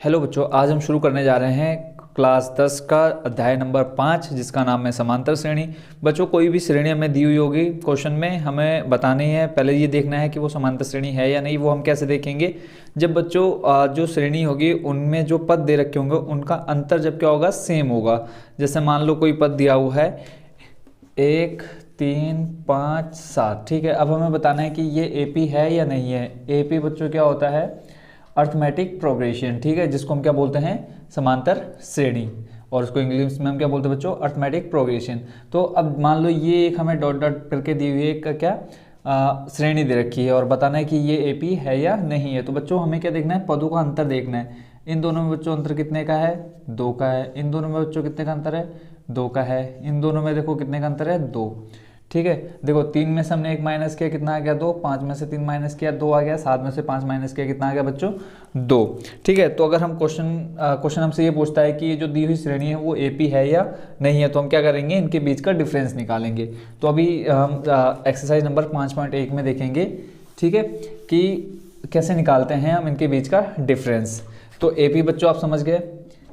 Hello बच्चों, आज हम शुरू करने जा रहे हैं क्लास 10 का अध्याय नंबर 5 जिसका नाम है समांतर श्रेणी। बच्चों, कोई भी श्रेणी हमें दी हुई होगी, क्वेश्चन में हमें बतानी है। पहले ये देखना है कि वो समांतर श्रेणी है या नहीं। वो हम कैसे देखेंगे? जब बच्चों जो श्रेणी होगी उनमें जो पद दे रखे होंगे उनका अंतर जब क्या होगा, सेम होगा। जैसे मान लो कोई पद दिया हुआ है 1 3 5 7, ठीक है। अब हमें बताना है कि ये एपी है या नहीं है। एपी बच्चों क्या होता है? अर्थमेटिक प्रोग्रेशन, ठीक है, जिसको हम क्या बोलते हैं, समांतर श्रेणी। और उसको इंग्लिश में हम क्या बोलते हैं बच्चों, अर्थमेटिक प्रोग्रेशन। तो अब मान लो ये एक हमें डॉट डॉट करके दी हुई एक क्या श्रेणी दे रखी है और बताना है कि ये एपी है या नहीं है। तो बच्चों हमें क्या देखना है, पदों का अंतर देखना है। इन दोनों में बच्चों अंतर कितने का है? 2 का है। इन दोनों में बच्चों कितने का अंतर है? 2 का है। इन दोनों में देखो कितने का अंतर है? 2, ठीक है। देखो 3 में से हमने 1 माइनस किया, कितना आ गया? 2। 5 में से 3 माइनस किया, 2 आ गया। 7 में से 5 माइनस किया, कितना आ गया बच्चों? 2, ठीक है। तो अगर हम क्वेश्चन हमसे ये पूछता है कि ये जो दी हुई श्रेणी है वो एपी है या नहीं है, तो हम क्या करेंगे, इनके बीच का डिफरेंस निकालेंगे। तो अभी हम एक्सरसाइज नंबर 5.1 में देखेंगे, ठीक है, कि कैसे निकालते हैं हम इनके बीच का डिफरेंस। तो एपी बच्चों आप समझ गए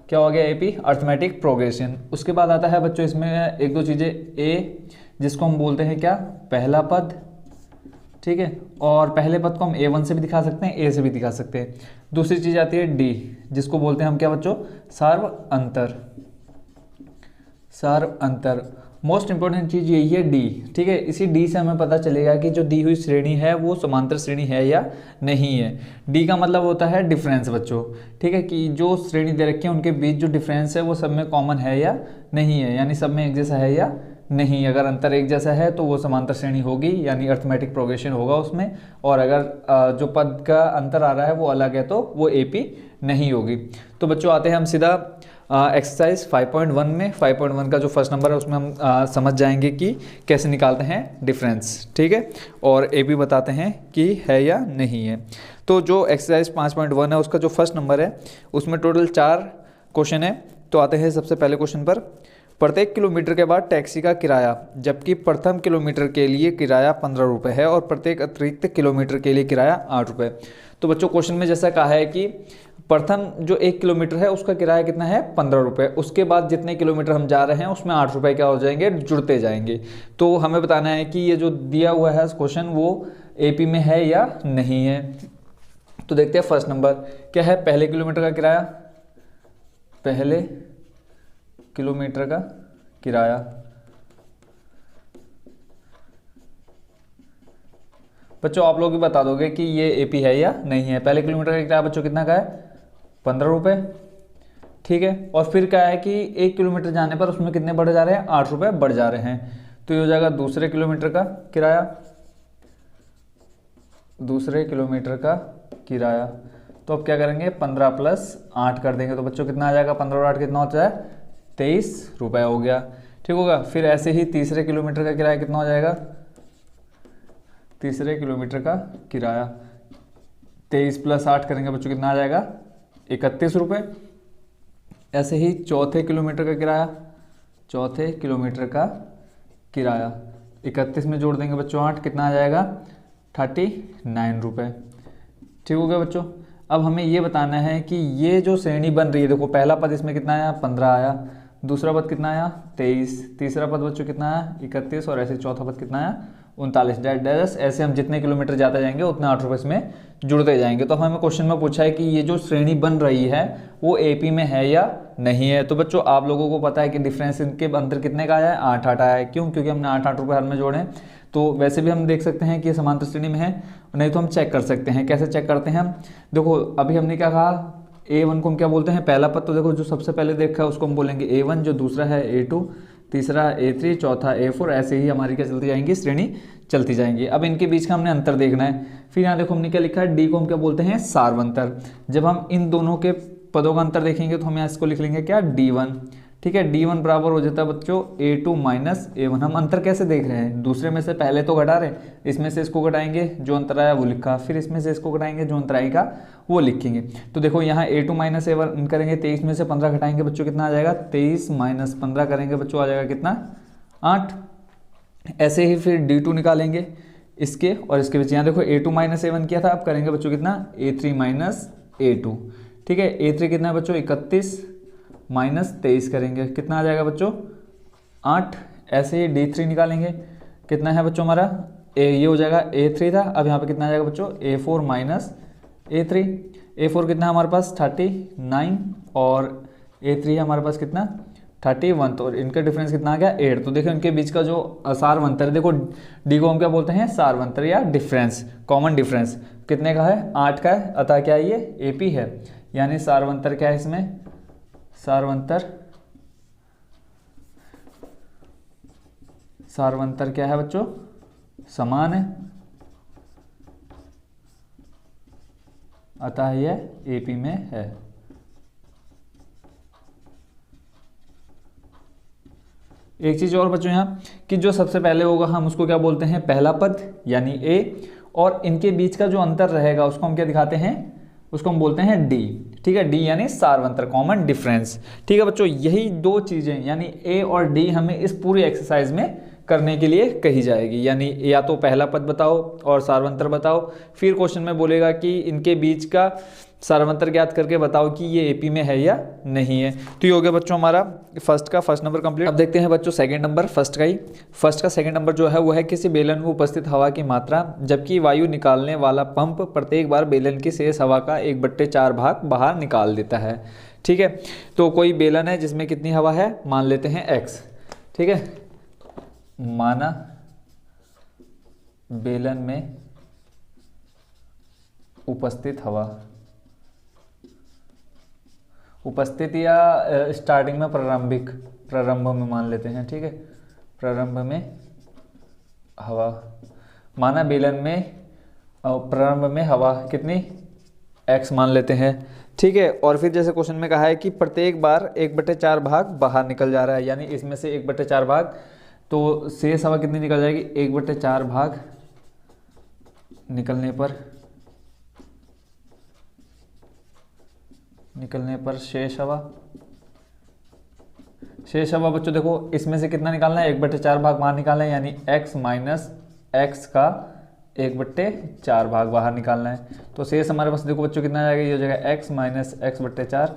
क्या हो गया, एपी अर्थमेटिक प्रोग्रेशन। उसके बाद आता है बच्चों इसमें एक दो चीज़ें, ए जिसको हम बोलते हैं क्या, पहला पद, ठीक है। और पहले पद को हम A1 से भी दिखा सकते हैं, A से भी दिखा सकते हैं। दूसरी चीज आती है डी, जिसको बोलते हैं हम क्या बच्चों, सार्व अंतर। सार्व अंतर मोस्ट इंपॉर्टेंट चीज यही है डी, ठीक है। इसी डी से हमें पता चलेगा कि जो दी हुई श्रेणी है वो समांतर श्रेणी है या नहीं है। डी का मतलब होता है डिफरेंस बच्चों, ठीक है, कि जो श्रेणी दे रखी है उनके बीच जो डिफरेंस है वो सब में कॉमन है या नहीं है, यानी सब में एक जैसा है या नहीं। अगर अंतर एक जैसा है तो वो समांतर श्रेणी होगी, यानी अर्थमेटिक प्रोग्रेशन होगा उसमें। और अगर जो पद का अंतर आ रहा है वो अलग है तो वो एपी नहीं होगी। तो बच्चों आते हैं हम सीधा एक्सरसाइज 5.1 में। 5.1 का जो फर्स्ट नंबर है उसमें हम समझ जाएंगे कि कैसे निकालते हैं डिफरेंस, ठीक है, और एपी बताते हैं कि है या नहीं है। तो जो एक्सरसाइज 5.1 है उसका जो फर्स्ट नंबर है उसमें टोटल 4 क्वेश्चन है। तो आते हैं सबसे पहले क्वेश्चन पर। प्रत्येक किलोमीटर के बाद टैक्सी का किराया, जबकि प्रथम किलोमीटर के लिए किराया 15 रुपये है और प्रत्येक अतिरिक्त किलोमीटर के लिए किराया 8 रुपये। तो बच्चों क्वेश्चन में जैसा कहा है कि प्रथम जो 1 किलोमीटर है उसका किराया कितना है, 15 रुपये। उसके बाद जितने किलोमीटर हम जा रहे हैं उसमें 8 रुपये क्या हो जाएंगे, जुड़ते जाएंगे। तो हमें बताना है कि ये जो दिया हुआ है क्वेश्चन वो एपी में है या नहीं है। तो देखते हैं फर्स्ट नंबर क्या है, पहले किलोमीटर का किराया, पहले किलोमीटर का किराया। बच्चों आप लोग भी बता दोगे कि ये एपी है या नहीं है। पहले किलोमीटर का किराया बच्चों कितना का है, 15 रुपये, ठीक है। और फिर क्या है कि 1 किलोमीटर जाने पर उसमें कितने बढ़ जा रहे हैं, 8 रुपये बढ़ जा रहे हैं। तो ये हो जाएगा दूसरे किलोमीटर का किराया, दूसरे किलोमीटर का किराया। तो अब क्या करेंगे, 15 + 8 कर देंगे। तो बच्चों कितना आ जाएगा, 15 और 8 कितना होता है, 23 रुपये हो गया, ठीक होगा। फिर ऐसे ही तीसरे किलोमीटर का किराया कितना हो जाएगा, तीसरे किलोमीटर का किराया 23 + 8 करेंगे बच्चों कितना आ जाएगा, 31 रुपये। ऐसे ही चौथे किलोमीटर का किराया, चौथे किलोमीटर का किराया 31 में जोड़ देंगे बच्चों 8, कितना आ जाएगा, 39 रुपये, ठीक हो गया बच्चों। अब हमें ये बताना है कि ये जो श्रेणी बन रही है, देखो पहला पद इसमें कितना आया, 15 आया, दूसरा पद कितना आया, 23, तीसरा पद बच्चों कितना आया, 31, और ऐसे चौथा पद कितना आया, 39। ऐसे हम जितने किलोमीटर जाते जाएंगे उतने 8 रुपये इसमें जुड़ते जाएंगे। तो हमें क्वेश्चन में पूछा है कि ये जो श्रेणी बन रही है वो एपी में है या नहीं है। तो बच्चों आप लोगों को पता है कि डिफरेंस इनके अंतर कितने का आया है, 8-8 आया है। क्यों? क्योंकि हमने 8-8 रुपये हर में जोड़े। तो वैसे भी हम देख सकते हैं कि ये समांतर श्रेणी में है, नहीं तो हम चेक कर सकते हैं। कैसे चेक करते हैं हम, देखो अभी हमने क्या कहा, A1 को हम क्या बोलते हैं, पहला पद। तो देखो जो सबसे पहले देखा है उसको हम बोलेंगे A1, जो दूसरा है A2, तीसरा A3, चौथा A4, ऐसे ही हमारी क्या चलती जाएंगी, श्रेणी चलती जाएंगी। अब इनके बीच का हमने अंतर देखना है। फिर यहाँ देखो हमने क्या लिखा है, डी को हम क्या बोलते हैं, सार्वंतर। जब हम इन दोनों के पदों का अंतर देखेंगे तो हम यहाँ इसको लिख लेंगे क्या, D1, ठीक है। D1 बराबर हो जाता है बच्चों A2 - A1। हम अंतर कैसे देख रहे हैं, दूसरे में से पहले तो घटा रहे, इसमें से इसको घटाएंगे, जो अंतर आया वो लिखा, फिर इसमें से इसको घटाएंगे, जो अंतर आएगा वो लिखेंगे। तो देखो यहाँ A2 - A1 करेंगे, 23 में से 15 घटाएंगे बच्चों कितना आ जाएगा, 23 - 15 करेंगे बच्चों आ जाएगा कितना, 8। ऐसे ही फिर D2 निकालेंगे इसके और इसके बीच। यहाँ देखो A2 - A1 किया था, अब करेंगे बच्चों कितना, A3 - A2, ठीक है। A3 कितना है बच्चों 31 माइनस 23 करेंगे, कितना आ जाएगा बच्चों 8। ऐसे ही D3 निकालेंगे, कितना है बच्चों हमारा ये हो जाएगा A3 था, अब यहाँ पे कितना आ जाएगा बच्चों A4 माइनस A3। A4 कितना है हमारे पास 39 और A3 है हमारे पास कितना 31, तो इनका डिफरेंस कितना आ गया 8। तो देखो इनके बीच का जो सारवंतर है, देखो डी को हम क्या बोलते हैं सारवंतर या डिफरेंस, कॉमन डिफरेंस कितने का है 8 का है, अतः क्या है ये AP है, यानी सारवंतर क्या है इसमें, सारवंतर क्या है बच्चों समान है, अतः यह AP में है। एक चीज और बच्चों यहाँ कि जो सबसे पहले होगा हम उसको क्या बोलते हैं पहला पद यानी A, और इनके बीच का जो अंतर रहेगा उसको हम क्या दिखाते हैं, उसको हम बोलते हैं D। ठीक है, D यानी सारवंतर कॉमन डिफरेंस। ठीक है बच्चों, यही दो चीजें यानी A और D हमें इस पूरी एक्सरसाइज में करने के लिए कही जाएगी, यानी या तो पहला पद बताओ और सारवंतर बताओ, फिर क्वेश्चन में बोलेगा कि इनके बीच का सारवंतर ज्ञात करके बताओ कि ये AP में है या नहीं है। तो ये हो गया बच्चों हमारा फर्स्ट नंबर कंप्लीट। अब देखते हैं बच्चों सेकंड नंबर, फर्स्ट का सेकंड नंबर जो है वो है किसी बेलन में उपस्थित हवा की मात्रा जबकि वायु निकालने वाला पंप प्रत्येक बार बेलन की शेष हवा का 1/4 भाग बाहर निकाल देता है। ठीक है, तो कोई बेलन है जिसमें कितनी हवा है, मान लेते हैं X। ठीक है, माना बेलन में उपस्थित हवा, उपस्थित या स्टार्टिंग में प्रारंभ में मान लेते हैं। ठीक है, प्रारंभ में हवा, माना बेलन में प्रारंभ में हवा कितनी X मान लेते हैं। ठीक है, और फिर जैसे क्वेश्चन में कहा है कि प्रत्येक बार 1/4 भाग बाहर निकल जा रहा है, यानी इसमें से 1/4 भाग, तो शेष हवा कितनी निकल जाएगी 1/4 भाग निकलने पर शेष हवा बच्चों देखो इसमें से कितना निकालना है 1/4 भाग बाहर निकालना है, यानी X माइनस X का 1/4 भाग बाहर निकालना है। तो शेष हमारे पास देखो बच्चों कितना आ जाएगा, ये हो जाएगा X माइनस X/4।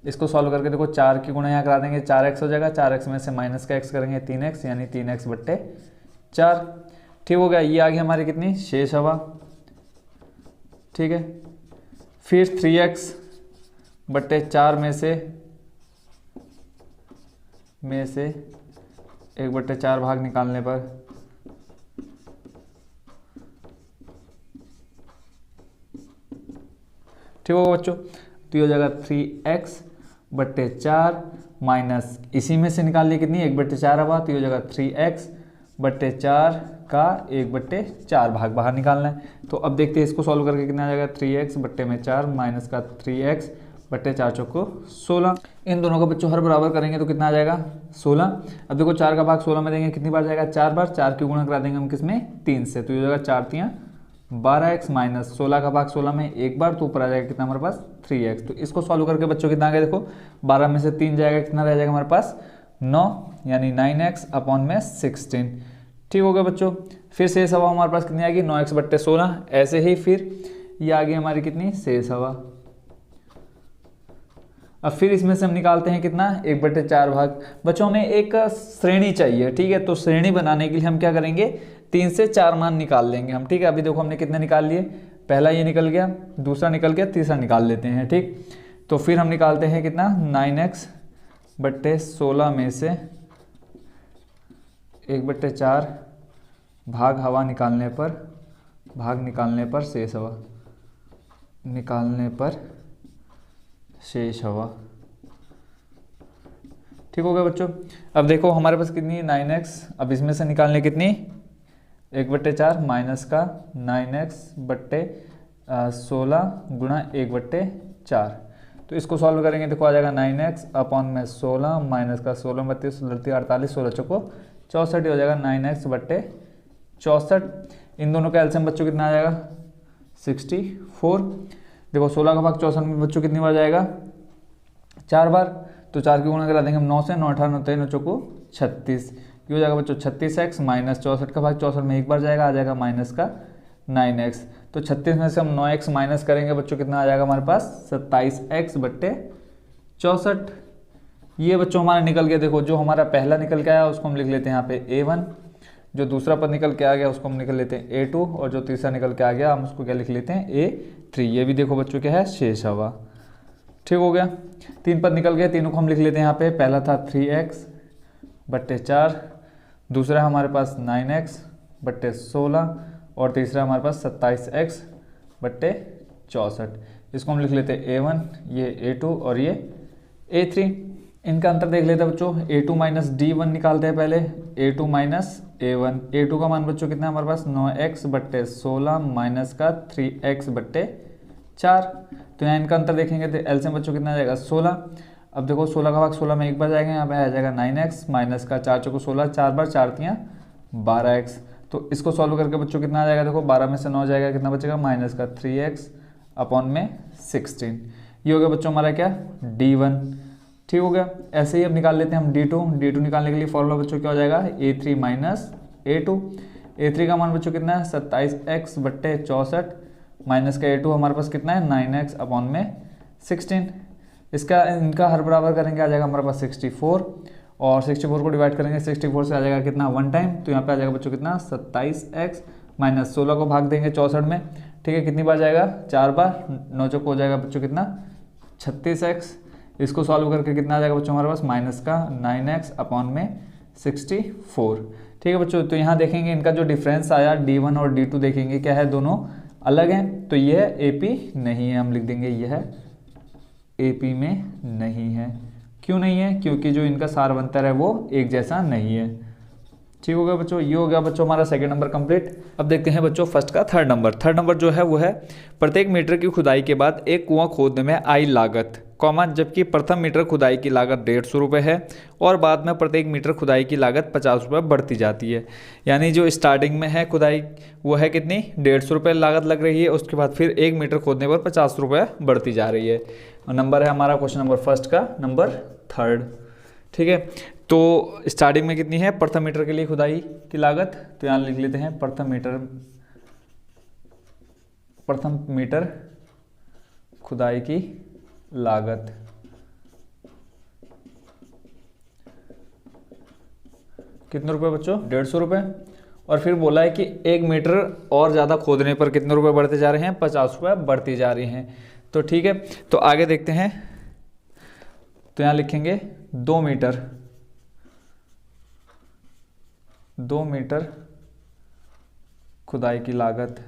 इसको सॉल्व करके देखो 4 की गुणा यहाँ करा देंगे, 4x हो जाएगा, 4x में से माइनस का x करेंगे 3x, यानी 3x/4। ठीक हो गया, ये आ गई हमारी कितनी शेष हवा। ठीक है, फिर 3x/4 में से 1/4 भाग निकालने पर ठीक होगा बच्चों, तो ये हो जाएगा 3x/4 माइनस इसी में से निकाल लिए कितनी 1/4 हवा, तो ये हो जाएगा 3x/4 का 1/4 भाग बाहर निकालना है। तो अब देखते हैं इसको सॉल्व करके कितना आ जाएगा 3x/4 माइनस का 3x/4 चौको 16। इन दोनों का बच्चों हर बराबर करेंगे तो कितना आ जाएगा 16। अब देखो 4 का भाग 16 में देंगे कितनी बार जाएगा 4 बार, 4 की गुणा करा देंगे हम किसमें 3 से, तो ये हो जाएगा 4×3 12x माइनस 16 का भाग 16 में एक बार, तो ऊपर आ जाएगा कितना हमारे पास 3x। तो इसको सॉल्व करके बच्चों कितना आ गया देखो 12 में से 3 जाएगा, कितना रह जाएगा हमारे पास 9, यानी 9x/16। ठीक हो गया बच्चों, फिर शेष हवा हमारे पास कितनी आएगी 9x/16। ऐसे ही फिर ये आ गई हमारी कितनी शेष हवा। अब फिर इसमें से हम निकालते हैं कितना 1/4 भाग। बच्चों हमें एक श्रेणी चाहिए, ठीक है, तो श्रेणी बनाने के लिए हम क्या करेंगे 3 से 4 मान निकाल लेंगे हम। ठीक है, अभी देखो हमने कितने निकाल लिए, पहला ये निकल गया, दूसरा निकल गया, तीसरा निकाल लेते हैं। ठीक, तो फिर हम निकालते हैं कितना 9x/16 में से 1/4 भाग हवा निकालने पर शेष हवा शेष हवा। ठीक हो गया बच्चों। अब देखो हमारे पास कितनी 9x, अब इसमें से निकालने कितनी 1/4 माइनस का 9x/16 गुणा 1/4। तो इसको सॉल्व करेंगे देखो आ जाएगा 9x/16 माइनस का 16 32 48 16 चौको 64, हो जाएगा 9x/64। इन दोनों का एलसीएम बच्चों कितना आ जाएगा 64। देखो 16 का भाग 64 में बच्चों कितनी बार जाएगा 4 बार, तो 4 की गुणा करा देंगे हम 9 से, 9 18 9 3 चौको 36, ये हो जाएगा बच्चों 36x माइनस 64 का भाग 64 में एक बार जाएगा, आ जाएगा माइनस का 9x। तो 36 में से हम 9x माइनस करेंगे बच्चों, कितना आ जाएगा हमारे पास 27x बट्टे 64। ये बच्चों हमारा निकल गया। देखो जो हमारा पहला निकल के आया उसको हम लिख लेते हैं यहाँ पे a1, जो दूसरा पद निकल के आ गया उसको हम निकल लेते हैं a2, और जो तीसरा निकल के आ गया हम उसको क्या लिख लेते हैं a3। ये भी देखो बच्चों क्या है, शेष हवा। ठीक हो गया। 3 पद निकल गए, तीनों को हम लिख लेते हैं यहाँ पे। पहला था 3x बट्टे 4, दूसरा हमारे पास 9x बट्टे 16, और तीसरा हमारे पास 27x बट्टे 64। इसको हम लिख लेते हैं a1, ये a2 और ये a3। इनका अंतर देख लेते हैं बच्चों। a2 माइनस d1 निकालते हैं पहले। a2 माइनस a1, a2 का मान बच्चों कितना है हमारे पास 9x बट्टे 16 माइनस का 3x बट्टे 4। तो यहाँ इनका अंतर देखेंगे तो एलसीएम बच्चों कितना आ जाएगा 16। अब देखो 16 का भाग 16 में एक बार जाएगा, यहाँ पे आ जाएगा 9x माइनस का 4 चौको 16, 4 बार 4 तियाँ 12x। तो इसको सॉल्व करके बच्चों कितना आ जाएगा, देखो 12 में से 9 जाएगा, कितना बचेगा माइनस का 3x अपॉन में 16। ये हो गया बच्चों हमारा क्या d1। ठीक हो गया। ऐसे ही अब निकाल लेते हैं हम d2 निकालने के लिए फॉर्मूला बच्चों क्या हो जाएगा a3 माइनस a2। a3 का मान बच्चों कितना है 27x बट्टे 64 माइनस का a2 हमारे पास कितना है 9x अपॉन में 16। इसका इनका हर बराबर करेंगे, आ जाएगा हमारे पास 64, और 64 को डिवाइड करेंगे 64 से आ जाएगा कितना 1 टाइम, तो यहाँ पे आ जाएगा बच्चों कितना 27x माइनस 16 को भाग देंगे 64 में। ठीक है, कितनी बार जाएगा 4 बार, 9 चौक हो जाएगा बच्चों कितना 36x। इसको सॉल्व करके कितना आ जाएगा बच्चों हमारे पास माइनस का 9x अपॉन में 64। ठीक है बच्चों, तो यहाँ देखेंगे इनका जो डिफरेंस आया d1 और d2 देखेंगे क्या है, दोनों अलग हैं। तो यह AP नहीं है, हम लिख देंगे यह AP में नहीं है। क्यों नहीं है, क्योंकि जो इनका सारवंतर है वो एक जैसा नहीं है। ठीक हो गया बच्चों, ये हो गया बच्चों हमारा सेकंड नंबर कंप्लीट। अब देखते हैं बच्चों फर्स्ट का थर्ड नंबर। थर्ड नंबर जो है वो है प्रत्येक मीटर की खुदाई के बाद एक कुआं खोदने में आई लागत, कॉमा, जबकि प्रथम मीटर खुदाई की लागत 150 रुपये है और बाद में प्रत्येक मीटर खुदाई की लागत 50 रुपये बढ़ती जाती है। यानी जो स्टार्टिंग में है खुदाई वो है कितनी 150 रुपये लागत लग रही है, उसके बाद फिर 1 मीटर खोदने पर 50 रुपये बढ़ती जा रही है। और नंबर है हमारा क्वेश्चन नंबर फर्स्ट का नंबर थर्ड। ठीक है, तो स्टार्टिंग में कितनी है प्रथम मीटर के लिए खुदाई की लागत, तो यहाँ लिख लेते हैं प्रथम मीटर खुदाई की लागत। कितने रुपए बच्चों 150 रुपये। और फिर बोला है कि 1 मीटर और ज़्यादा खोदने पर कितने रुपए बढ़ते जा रहे हैं 50 रुपये बढ़ती जा रही हैं। तो ठीक है, तो आगे देखते हैं। तो यहाँ लिखेंगे 2 मीटर खुदाई की लागत।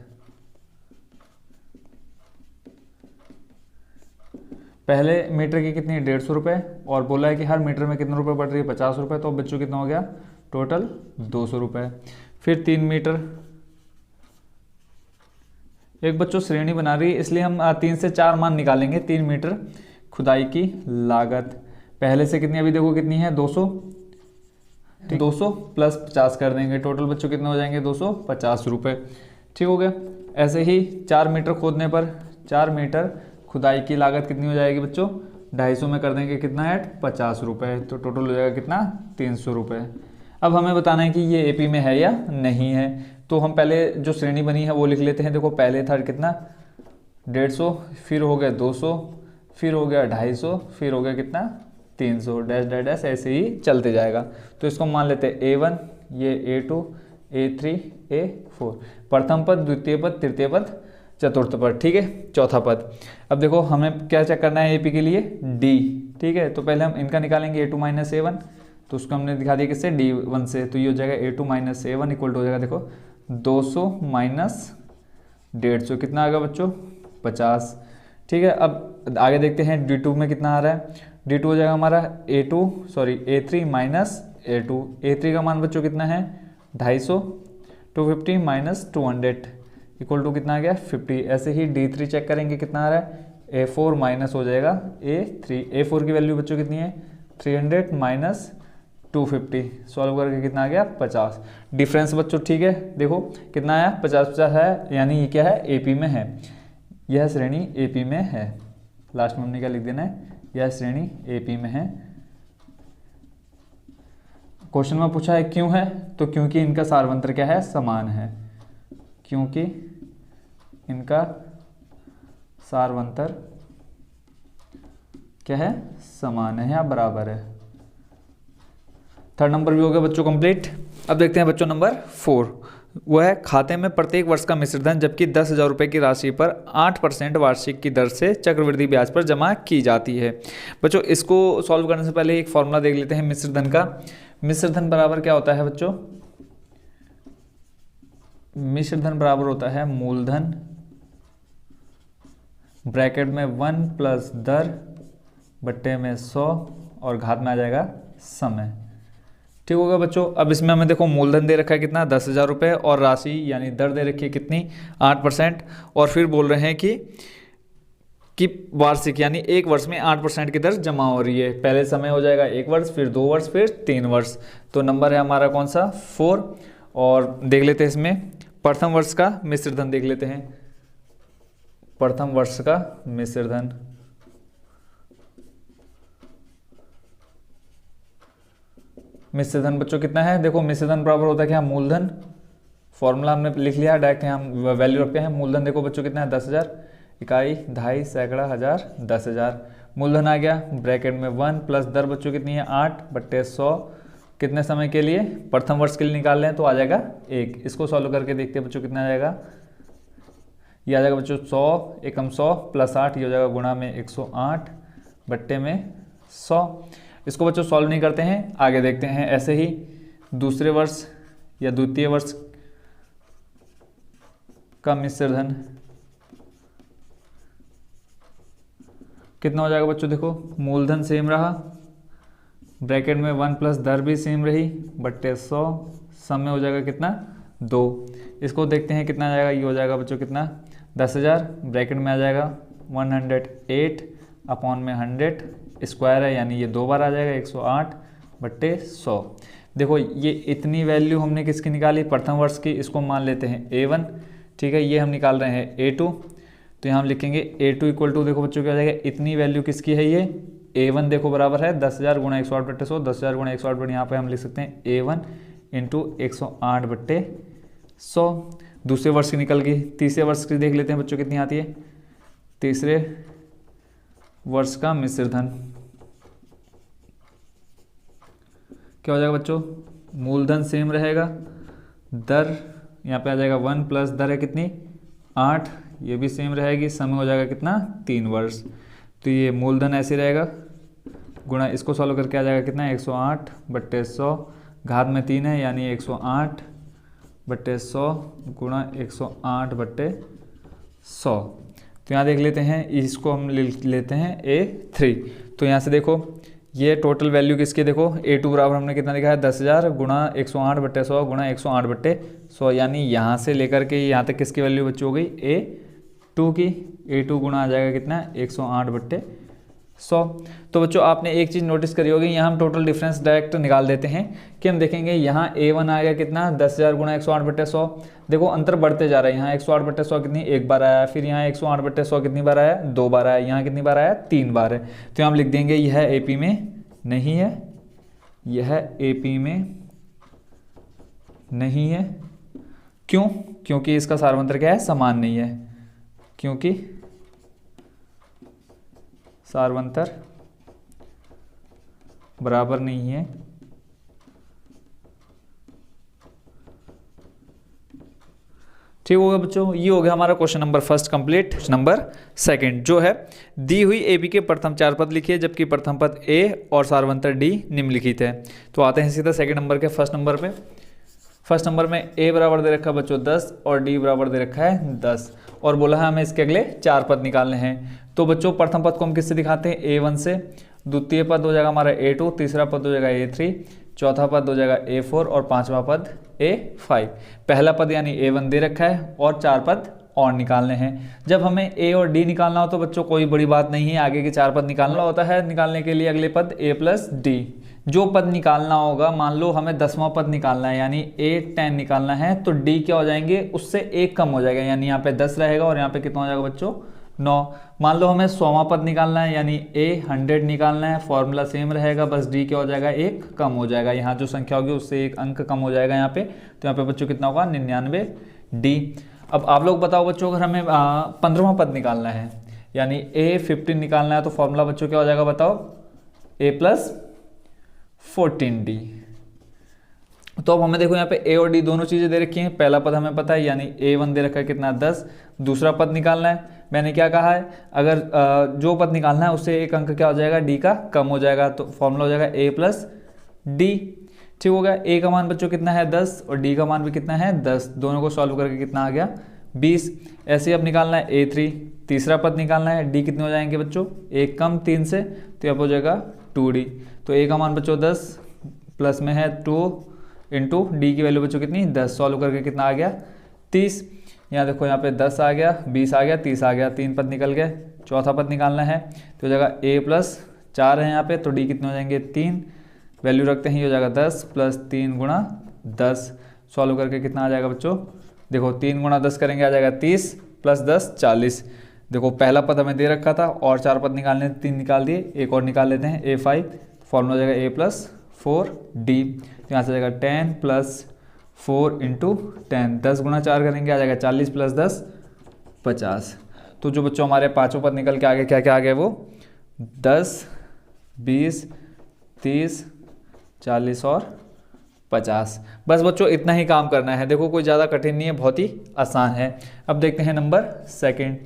पहले मीटर की कितनी 150 रुपये, और बोला है कि हर मीटर में कितने रुपए बढ़ रही है 50 रुपये, तो बच्चों कितना हो गया टोटल 200 रुपये। फिर 3 मीटर, एक बच्चों श्रेणी बना रही है इसलिए हम 3 से 4 मान निकालेंगे। 3 मीटर खुदाई की लागत पहले से कितनी, अभी देखो कितनी है 200 प्लस 50 कर देंगे, टोटल बच्चों कितने हो जाएंगे 250 रुपये। ठीक हो गया। ऐसे ही 4 मीटर खोदने पर 4 मीटर खुदाई की लागत कितनी हो जाएगी बच्चों 250 में कर देंगे कितना है 50 रुपये, तो टोटल हो जाएगा कितना 300 रुपये। अब हमें बताना है कि ये AP में है या नहीं है, तो हम पहले जो श्रेणी बनी है वो लिख लेते हैं। देखो पहले था कितना 150, फिर हो गया 200, फिर हो गया 250, फिर हो गया कितना 300, डैश डैश डैश ऐसे ही चलते जाएगा। तो इसको मान लेते हैं A1, ये A2, A3, A4, प्रथम पद, द्वितीय पद, तृतीय पद, चतुर्थ पद। ठीक है, चौथा पद। अब देखो हमें क्या चेक करना है AP के लिए D। ठीक है, तो पहले हम इनका निकालेंगे A2 माइनस A1, तो उसको हमने दिखा दिया किससे D1 से, तो ये हो जाएगा A2 minus A1 equal to हो जाएगा देखो 200 माइनस 150, कितना आ गया बच्चों 50। ठीक है, अब आगे देखते हैं D2 में कितना आ रहा है। D2 हो जाएगा हमारा A3 माइनस A2। A3 का मान बच्चों कितना है 250, 250 माइनस 200 इक्वल टू कितना आ गया 50। ऐसे ही D3 चेक करेंगे कितना आ रहा है A4 माइनस हो जाएगा A3। A4 की वैल्यू बच्चों कितनी है 300 माइनस 250, सॉल्व करके कितना आ गया 50। डिफरेंस बच्चों ठीक है, देखो कितना आया 50-50 है, यानी ये क्या है AP में है, यह श्रेणी AP में है। लास्ट में हमने क्या लिख देना है, यह श्रेणी AP में है। क्वेश्चन में पूछा है क्यों है, तो क्योंकि इनका सारवंतर क्या है समान है, क्योंकि इनका सारवंतर क्या है, समान है या बराबर है। थर्ड नंबर भी हो गया बच्चों कंप्लीट। अब देखते हैं बच्चों नंबर 4, वो है खाते में प्रत्येक वर्ष का मिश्र धन जबकि 10,000 रुपये की राशि पर 8% वार्षिक की दर से चक्रवृद्धि ब्याज पर जमा की जाती है। बच्चों इसको सॉल्व करने से पहले एक फॉर्मूला देख लेते हैं मिश्र धन का। मिश्र धन बराबर क्या होता है बच्चों, मिश्र धन बराबर होता है मूलधन ब्रैकेट में 1 प्लस दर बट्टे में 100 और घात में आ जाएगा समय। ठीक होगा बच्चों। अब इसमें हमें देखो मूलधन दे रखा है कितना, 10,000 रुपये, और राशि यानी दर दे रखी है कितनी, 8%, और फिर बोल रहे हैं कि वार्षिक यानी एक वर्ष में 8% की दर जमा हो रही है। पहले समय हो जाएगा 1 वर्ष, फिर 2 वर्ष, फिर 3 वर्ष। तो नंबर है हमारा कौन सा, 4। और देख लेते हैं इसमें प्रथम वर्ष का मिश्र धन देख लेते हैं। प्रथम वर्ष का मिश्र धन, मिश्र धन बच्चों कितना है, देखो मिश्र धन बराबर होता है क्या, मूलधन, फॉर्मूला हमने लिख लिया डायरेक्ट, यहाँ वैल्यू रखते हैं। मूलधन देखो बच्चों कितना है, 10,000, इकाई, दहाई, सैकड़ा, हजार, 10,000। मूलधन आ गया ब्रैकेट में 1 प्लस दर बच्चों कितनी है, 8/100। कितने समय के लिए, प्रथम वर्ष के लिए निकाल लें तो आ जाएगा 1। इसको सॉल्व करके देखते हैं बच्चों कितना आ जाएगा, ये आ जाएगा बच्चों 100 एकम 100 प्लस 8, ये हो जाएगा गुणा में 108 बट्टे में 100। इसको बच्चों सॉल्व नहीं करते हैं, आगे देखते हैं। ऐसे ही दूसरे वर्ष या द्वितीय वर्ष का मिश्र धन कितना हो जाएगा बच्चों, देखो मूलधन सेम रहा, ब्रैकेट में 1 प्लस दर भी सेम रही बट्टे 100, सम में हो जाएगा कितना, 2। इसको देखते हैं कितना आ जाएगा, ये हो जाएगा बच्चों कितना, 10,000, ब्रैकेट में आ जाएगा 108 अपॉन में 100 स्क्वायर है, यानी ये 2 बार आ जाएगा 108/100। देखो ये इतनी वैल्यू हमने किसकी निकाली, प्रथम वर्ष की। इसको मान लेते हैं A1, ठीक है, ये हम निकाल रहे हैं A2, तो यहाँ हम लिखेंगे A2 इक्वल टू, देखो बच्चों क्या हो जाएगा, इतनी वैल्यू किसकी है, ये A1 देखो बराबर है 10,000 गुणा 108/100, 10,000 गुणा 108, यहाँ पे हम लिख सकते हैं A1 इंटू 108/100। दूसरे वर्ष की निकल गई। तीसरे वर्ष की देख लेते हैं बच्चों कितनी आती है। तीसरे वर्ष का मिश्र धन क्या हो जाएगा बच्चों, मूलधन सेम रहेगा, दर यहाँ पे आ जाएगा 1 प्लस दर है कितनी, 8, ये भी सेम रहेगी, समय हो जाएगा कितना, 3 वर्ष। तो ये मूलधन ऐसे रहेगा, गुणा इसको सॉल्व करके आ जाएगा कितना, 108/100, घात में 3 है, यानी 108/100 गुणा 108/100। तो यहाँ देख लेते हैं, इसको हम लेते हैं A3। तो यहाँ से देखो ये टोटल वैल्यू किसकी, देखो A2 बराबर हमने कितना लिखा है, 10,000 गुणा 108/100 गुणा 108/100, यानी यहाँ से लेकर के यहाँ तक किसकी वैल्यू बच्ची हो गई, A2 की। A2 गुणा आ जाएगा कितना, 108/100। तो बच्चों आपने एक चीज़ नोटिस करी होगी, यहाँ हम टोटल डिफरेंस डायरेक्ट निकाल देते हैं कि हम देखेंगे यहाँ A1 आ गया कितना, 10,000 गुणा 108/100। देखो अंतर बढ़ते जा रहा है, यहाँ 108/100 कितनी, 1 बार आया, फिर यहाँ 108/100 कितनी बार आया, 2 बार आया, यहाँ कितनी बार आया, 3 बार है। तो यहाँ हम लिख देंगे यह AP में नहीं है, यह AP में नहीं है। क्यों, क्योंकि इसका सारवंतर क्या है, समान नहीं है, क्योंकि सारवंतर बराबर नहीं है। ठीक होगा बच्चों, ये हो गया हमारा question number first complete. Number second जो है, दी हुई AB के प्रथम 4 पद लिखिए जबकि प्रथम पद A और सारवंतर D निम्नलिखित है। तो आते हैं सीधा सेकंड नंबर के फर्स्ट नंबर पे। फर्स्ट नंबर में A बराबर दे रखा है बच्चों 10 और D बराबर दे रखा है 10, और बोला है हमें इसके अगले 4 पद निकालने हैं। तो बच्चों प्रथम पद को हम किससे दिखाते हैं, A1 से, द्वितीय पद हो जाएगा हमारा A2, तीसरा पद हो जाएगा A3, चौथा पद हो जाएगा A4 और पांचवा पद A5। पहला पद यानी A1 दे रखा है और 4 पद और निकालने हैं। जब हमें A और D निकालना हो तो बच्चों कोई बड़ी बात नहीं है, आगे के 4 पद निकालना होता है। निकालने के लिए अगले पद A प्लस D, जो पद निकालना होगा, मान लो हमें 10वां पद निकालना है यानी A10 निकालना है, तो D क्या हो जाएंगे, उससे 1 कम हो जाएगा, यानी यहाँ पे 10 रहेगा और यहाँ पे कितना हो जाएगा बच्चों, 9। मान लो हमें 100वां पद निकालना है यानी A100 निकालना है, फॉर्मूला सेम रहेगा, बस D क्या हो जाएगा, 1 कम हो जाएगा, यहाँ जो संख्या होगी उससे 1 अंक कम हो जाएगा यहाँ पे। तो यहाँ पे बच्चों कितना होगा, 99D। अब आप लोग बताओ बच्चों, अगर हमें 15वां पद निकालना है यानी A15 निकालना है तो फॉर्मूला बच्चों क्या हो जाएगा बताओ, A + 14D। तो अब हमें देखो यहाँ पे A और D दोनों चीज़ें दे रखी हैं। पहला पद हमें पता है यानी A1 दे रखा है कितना 10। दूसरा पद निकालना है, मैंने क्या कहा है, अगर जो पद निकालना है उससे एक अंक क्या हो जाएगा, D का कम हो जाएगा, तो फॉर्मूला हो जाएगा A + D। ठीक हो गया। A का मान बच्चों कितना है 10 और D का मान भी कितना है 10, दोनों को सॉल्व करके कितना आ गया 20। ऐसे ही अब निकालना है A3, तीसरा पद निकालना है। D कितने हो जाएंगे बच्चों, 1 कम 3 से, तो अब हो जाएगा 2D। तो A का मान बच्चों 10 प्लस में है 2 इंटू D की वैल्यू बच्चों कितनी 10, सॉल्व करके कितना आ गया 30। यहाँ देखो यहाँ पे 10 आ गया, 20 आ गया, 30 आ गया, 3 पद निकल गए। चौथा पद निकालना है तो हो जाएगा A + 4 है यहाँ पे, तो D कितने हो जाएंगे 3, वैल्यू रखते हैं, ये हो जाएगा 10 + 3 × 10, सॉल्व करके कितना आ जाएगा बच्चों, देखो 3 × 10 करेंगे आ जाएगा 30 + 10 40। देखो पहला पद हमें दे रखा था और 4 पद निकालने, 3 निकाल दिए, एक और निकाल लेते हैं A5, फॉर्मूला हो जाएगा A + 4D। तो यहाँ से जाएगा 10 + 4 × 10, 10 × 4 करेंगे आ जाएगा 40 + 10 50। तो जो बच्चों हमारे पाँचों पद निकल के आगे क्या क्या आ गया, वो 10 20 30 40 और 50। बस बच्चों इतना ही काम करना है, देखो कोई ज़्यादा कठिन नहीं है, बहुत ही आसान है। अब देखते हैं नंबर सेकंड।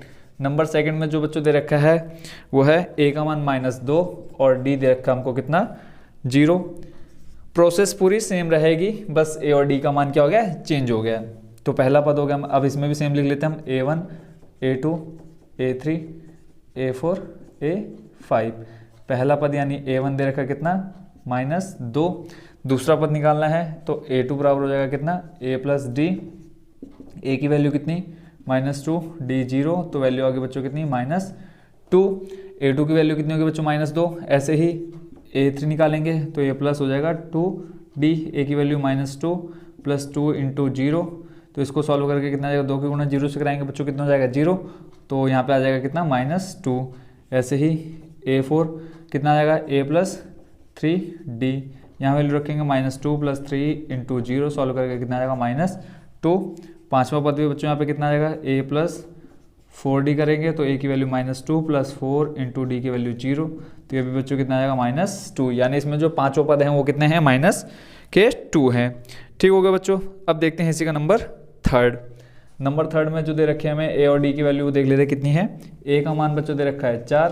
नंबर सेकंड में जो बच्चों दे रखा है वो है A का मान -2 और D दे रखा है हमको कितना 0। प्रोसेस पूरी सेम रहेगी, बस A और D का मान क्या हो गया, चेंज हो गया। तो पहला पद हो गया, अब इसमें भी सेम लिख लेते हैं हम, A1 A2 A3 A4 A5। पहला पद यानी A1 दे रखा है कितना -2। दूसरा पद निकालना है तो A2 बराबर हो जाएगा कितना A + D, A की वैल्यू कितनी -2, D 0, तो वैल्यू आगे बच्चों कितनी -2। A2 की वैल्यू कितनी होगी बच्चों -2। ऐसे ही A3 निकालेंगे तो A + हो जाएगा 2D, A की वैल्यू -2 + 2 × 0, तो इसको सॉल्व करके कितना आ जाएगा, 2 के गुणा 0 से कराएंगे बच्चों कितना हो जाएगा 0, तो यहाँ पे आ जाएगा कितना -2। ऐसे ही A4 कितना आ जाएगा A + 3D, यहाँ वैल्यू रखेंगे -2 + 3 × 0, सॉल्व करके कितना आ जाएगा -2। पाँचवा पद भी बच्चों यहाँ पे कितना आ जाएगा A + 4D करेंगे तो A की वैल्यू -2 + 4 × D की वैल्यू 0, तो ये भी बच्चों कितना आ जाएगा -2। यानी इसमें जो पांचों पद हैं वो कितने हैं -2 हैं। ठीक हो गया बच्चों। अब देखते हैं इसी का नंबर थर्ड। नंबर थर्ड में जो दे रखे हैं हमें A और D की वैल्यू देख लेते हैं कितनी है। A का मान बच्चों दे रखा है 4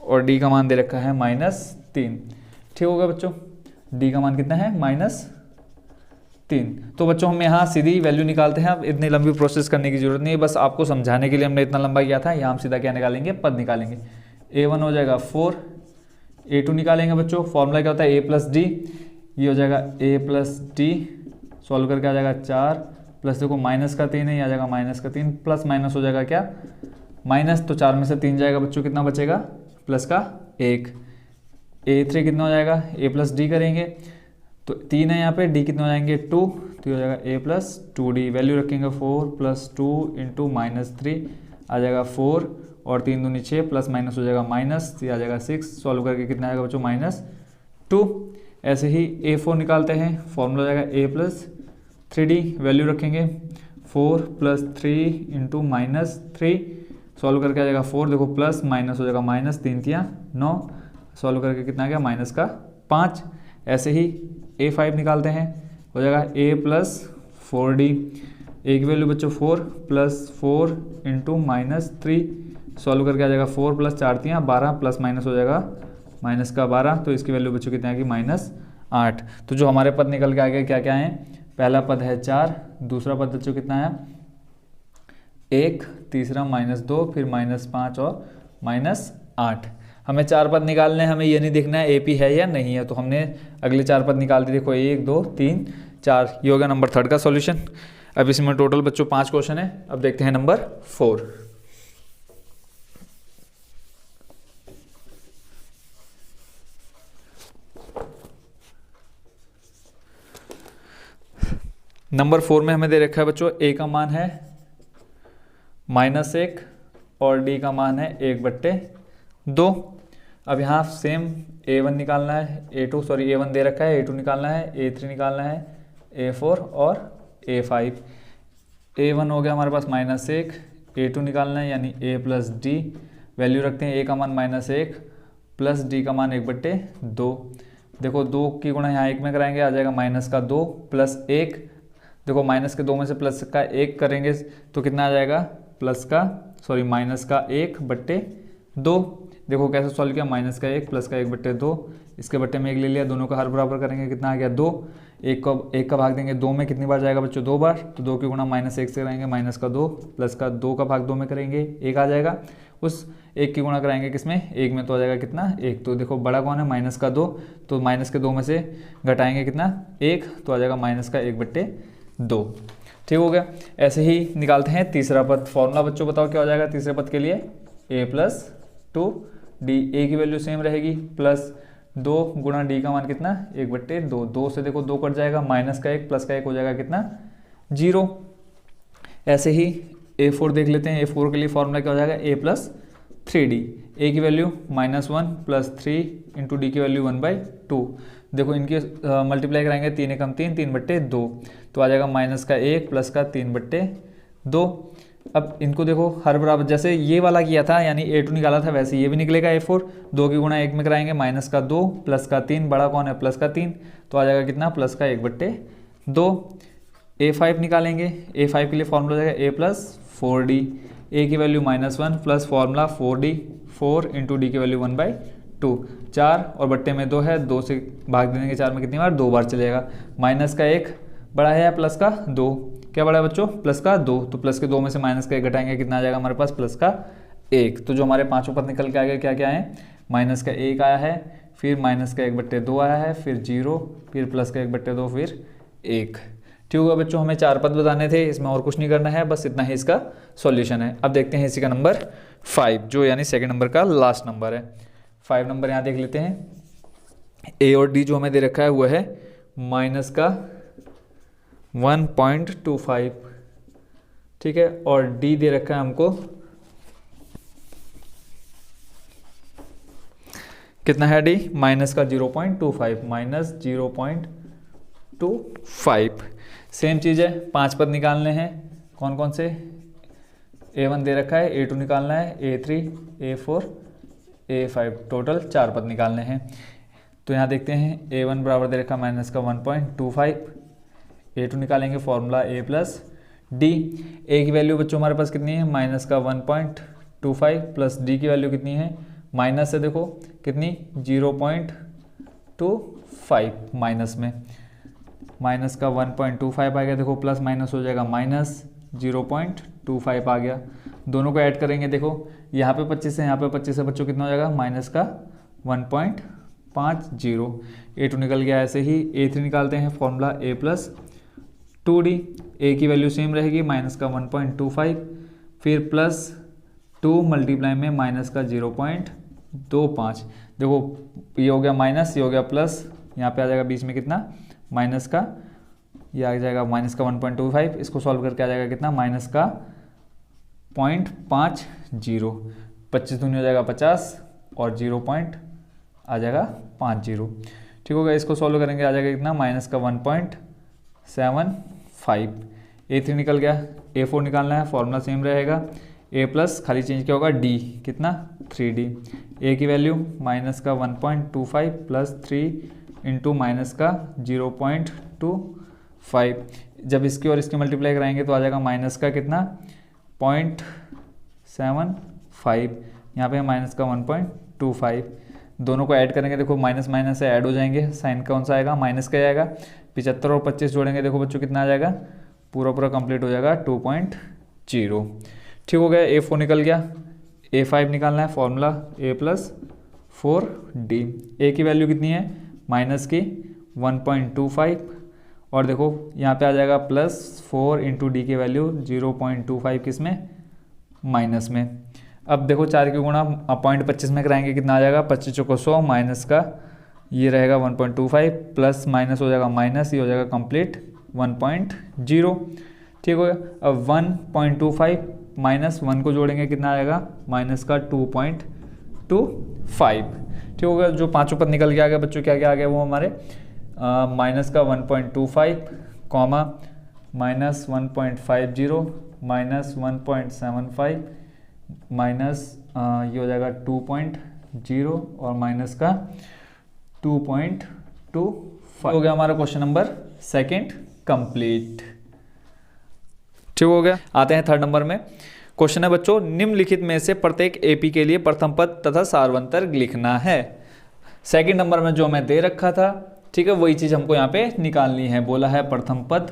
और D का मान दे रखा है -3। ठीक होगा बच्चों, D का मान कितना है -3। तो बच्चों हम यहाँ सीधी वैल्यू निकालते हैं, अब इतनी लंबी प्रोसेस करने की जरूरत नहीं है, बस आपको समझाने के लिए हमने इतना लंबा किया था। यहाँ हम सीधा क्या निकालेंगे, पद निकालेंगे। A1 हो जाएगा 4, A2 निकालेंगे बच्चों, फॉर्मूला क्या होता है A + D, ये हो जाएगा A + D, सॉल्व करके आ जाएगा 4 प्लस देखो -3 है, ये आ जाएगा -3, प्लस माइनस हो जाएगा क्या माइनस, तो 4 में से 3 जाएगा बच्चों, कितना बचेगा प्लस का 1। A3 कितना हो जाएगा A + D करेंगे तो 3 है यहाँ पे, D कितने हो जाएंगे 2, तो ये हो जाएगा A + 2D, वैल्यू रखेंगे 4 + 2 × -3 आ जाएगा 4 और 3 दूनी 6, प्लस माइनस हो जाएगा माइनस, ये आ जाएगा 6, सॉल्व करके कितना आएगा बच्चों -2। ऐसे ही A4 निकालते हैं, फॉर्मूला हो जाएगा A + 3D, वैल्यू रखेंगे 4 + 3 × -3, सॉल्व करके आ जाएगा 4, देखो प्लस माइनस हो जाएगा माइनस, 3 × 9, सॉल्व करके कितना आ गया -5। ऐसे ही A5 निकालते हैं, हो जाएगा A + 4D, A की वैल्यू बच्चों 4 + 4 × -3, सॉल्व करके आ जाएगा 4 + 4 × 12, प्लस माइनस हो जाएगा -12, तो इसकी वैल्यू बच्चों कितनी आ गई -8। तो जो हमारे पद निकल के आ गए क्या क्या हैं, पहला पद है 4, दूसरा पद बच्चों कितना है 1, तीसरा -2, फिर -5 और -8। हमें 4 पद निकालने हैं, हमें ये नहीं देखना है AP है या नहीं है, तो हमने अगले 4 पद निकाल दिए। देखो 1 2 3 4, ये हो गया नंबर थर्ड का सॉल्यूशन। अब इसमें टोटल बच्चों 5 क्वेश्चन है। अब देखते हैं नंबर 4। नंबर 4 में हमें दे रखा है बच्चों A का मान है -1 और D का मान है 1/2। अब यहाँ सेम A1 निकालना है, A1 दे रखा है, A2 निकालना है, A3 निकालना है, A4 और A5। a1 हो गया हमारे पास -1, a2 निकालना है यानी a प्लस डी, वैल्यू रखते हैं a का मान -1 प्लस डी का मान 1/2। देखो 2 की गुणा यहाँ 1 में कराएंगे, आ जाएगा -2 प्लस 1। देखो माइनस के 2 में से प्लस का 1 करेंगे तो कितना आ जाएगा, -1/2। देखो कैसे सॉल्व किया, -1 प्लस का 1/2, इसके बट्टे में 1 ले लिया, दोनों का हर बराबर करेंगे, कितना आ गया 2। 1 का भाग देंगे 2 में, कितनी बार जाएगा बच्चों, 2 बार। तो 2 की गुणा -1 से करेंगे, -2 प्लस का 2 का भाग 2 में करेंगे, 1 आ जाएगा। उस 1 की गुणा कराएंगे किसमें, 1 में, तो आ जाएगा कितना 1। तो देखो बड़ा कौन है, -2, तो माइनस के 2 में से घटाएंगे कितना 1, तो आ जाएगा -1/2। ठीक हो गया। ऐसे ही निकालते हैं तीसरा पद। फॉर्मूला बच्चों बताओ क्या हो जाएगा तीसरे पद के लिए, a + 2d, a की वैल्यू सेम रहेगी, प्लस 2 गुणा d का मान कितना 1/2। 2 से देखो 2 कट जाएगा, -1 प्लस का 1 हो जाएगा कितना 0। ऐसे ही a4 देख लेते हैं। a4 के लिए फॉर्मूला क्या हो जाएगा, a + 3d, a की वैल्यू -1 प्लस 3 इंटू डी की वैल्यू 1/2। देखो इनके मल्टीप्लाई कराएंगे, 3 एकम 3, 3/2, तो आ जाएगा -1 प्लस का 3/2। अब इनको देखो हर बराबर, जैसे ये वाला किया था यानी a2 निकाला था, वैसे ये भी निकलेगा a4। 2 की गुणा 1 में कराएंगे, -2 प्लस का 3, बड़ा कौन है +3, तो आ जाएगा कितना +1/2। a5 निकालेंगे, a5 के लिए फॉर्मूला हो जाएगा a + 4d, a की value -1 plus formula 4d, 4 into D की वैल्यू 1/2। 4 और बट्टे में 2 है, 2 से भाग देंगे 4 में कितनी बार, 2 बार चलेगा। -1 बड़ा है या प्लस का 2, क्या बड़ा है बच्चों, +2, तो प्लस के 2 में से -1 घटाएंगे, कितना आ जाएगा हमारे पास +1। तो जो हमारे पांचों पद निकल के आ गए क्या क्या है, -1 आया है, फिर -1/2 आया है, फिर 0, फिर +1/2, फिर 1। ठीक होगा बच्चों, हमें 4 पद बताने थे, इसमें और कुछ नहीं करना है, बस इतना ही इसका सॉल्यूशन है। अब देखते हैं इसी का नंबर 5, जो यानी सेकंड नंबर का लास्ट नंबर है। 5 नंबर यहाँ देख लेते हैं। a और d जो हमें दे रखा है वो है -1.25, ठीक है, और d दे रखा है हमको कितना है, d -0.25, -0.25। सेम चीज़ है, 5 पद निकालने हैं। कौन कौन से, a1 दे रखा है, a2 निकालना है, a3, a4, a5, टोटल 4 पद निकालने हैं। तो यहाँ देखते हैं a1 बराबर दे रखा है -1.25, a2 निकालेंगे, फॉर्मूला a + d। a की वैल्यू बच्चों हमारे पास कितनी है, -1.25 प्लस d की वैल्यू कितनी है, माइनस है, देखो कितनी 0.25, माइनस में -1.25 आ गया, देखो प्लस माइनस हो जाएगा, -0.25 आ गया। दोनों को ऐड करेंगे, देखो यहाँ पे 25 है, यहाँ पे 25 है बच्चों, कितना हो जाएगा -1.50। a2 निकल गया। ऐसे ही a3 निकालते हैं, फॉर्मूला a + 2d, a की वैल्यू सेम रहेगी, -1.25, फिर +2 मल्टीप्लाई में -0.25। देखो ये हो गया माइनस, ये हो गया प्लस, यहाँ पे आ जाएगा बीच में कितना माइनस का, ये आ जाएगा -1.25। इसको सॉल्व करके आ जाएगा कितना -0.50। 25 दूनी हो जाएगा 50 और 0 पॉइंट आ जाएगा 50। ठीक होगा, इसको सॉल्व करेंगे आ जाएगा कितना -1.75। a3 निकल गया। a4 निकालना है, फॉर्मूला सेम रहेगा, a प्लस खाली चेंज क्या होगा d, कितना 3d। a की वैल्यू -1.25 प्लस 3 इंटू -0.25। जब इसकी और इसकी मल्टीप्लाई कराएंगे तो आ जाएगा माइनस का कितना 0.75, यहाँ पे -1.25। दोनों को ऐड करेंगे, देखो माइनस माइनस से ऐड हो जाएंगे, साइन कौन सा आएगा, माइनस का आएगा। 75 और 25 जोड़ेंगे, देखो बच्चों कितना आ जाएगा, पूरा कंप्लीट हो जाएगा 2.0। ठीक हो गया, a4 निकल गया। a5 निकालना है, फॉर्मूला a + 4d। a की वैल्यू कितनी है माइनस की 1.25 और देखो यहाँ पे आ जाएगा +4 इंटू डी की वैल्यू 0.25 किस में, माइनस में। अब देखो 4 की गुणा 0.25 में कराएंगे, कितना आ जाएगा 25 चौको 100, माइनस का ये रहेगा 1.25 प्लस माइनस हो जाएगा माइनस, ये हो जाएगा कंप्लीट 1.0। ठीक हो गया। अब 1.25 माइनस 1 को जोड़ेंगे, कितना आएगा माइनस का 2.25। ठीक हो गया। जो पांचों पद निकल के आ गया बच्चों, क्या क्या आ गया वो हमारे माइनस का 1.25 कॉमा माइनस 1.50 माइनस 1.75 माइनस ये हो जाएगा 2.0 और माइनस का 2.25 हो गया हमारा क्वेश्चन नंबर सेकंड कंप्लीट। ठीक हो गया। आते हैं थर्ड नंबर में। क्वेश्चन है बच्चों, निम्नलिखित में से प्रत्येक एपी के लिए प्रथम पद तथा सार्वंतर लिखना है। सेकंड नंबर में जो मैं दे रखा था, ठीक है, वही चीज हमको यहाँ पे निकालनी है। बोला है प्रथम पद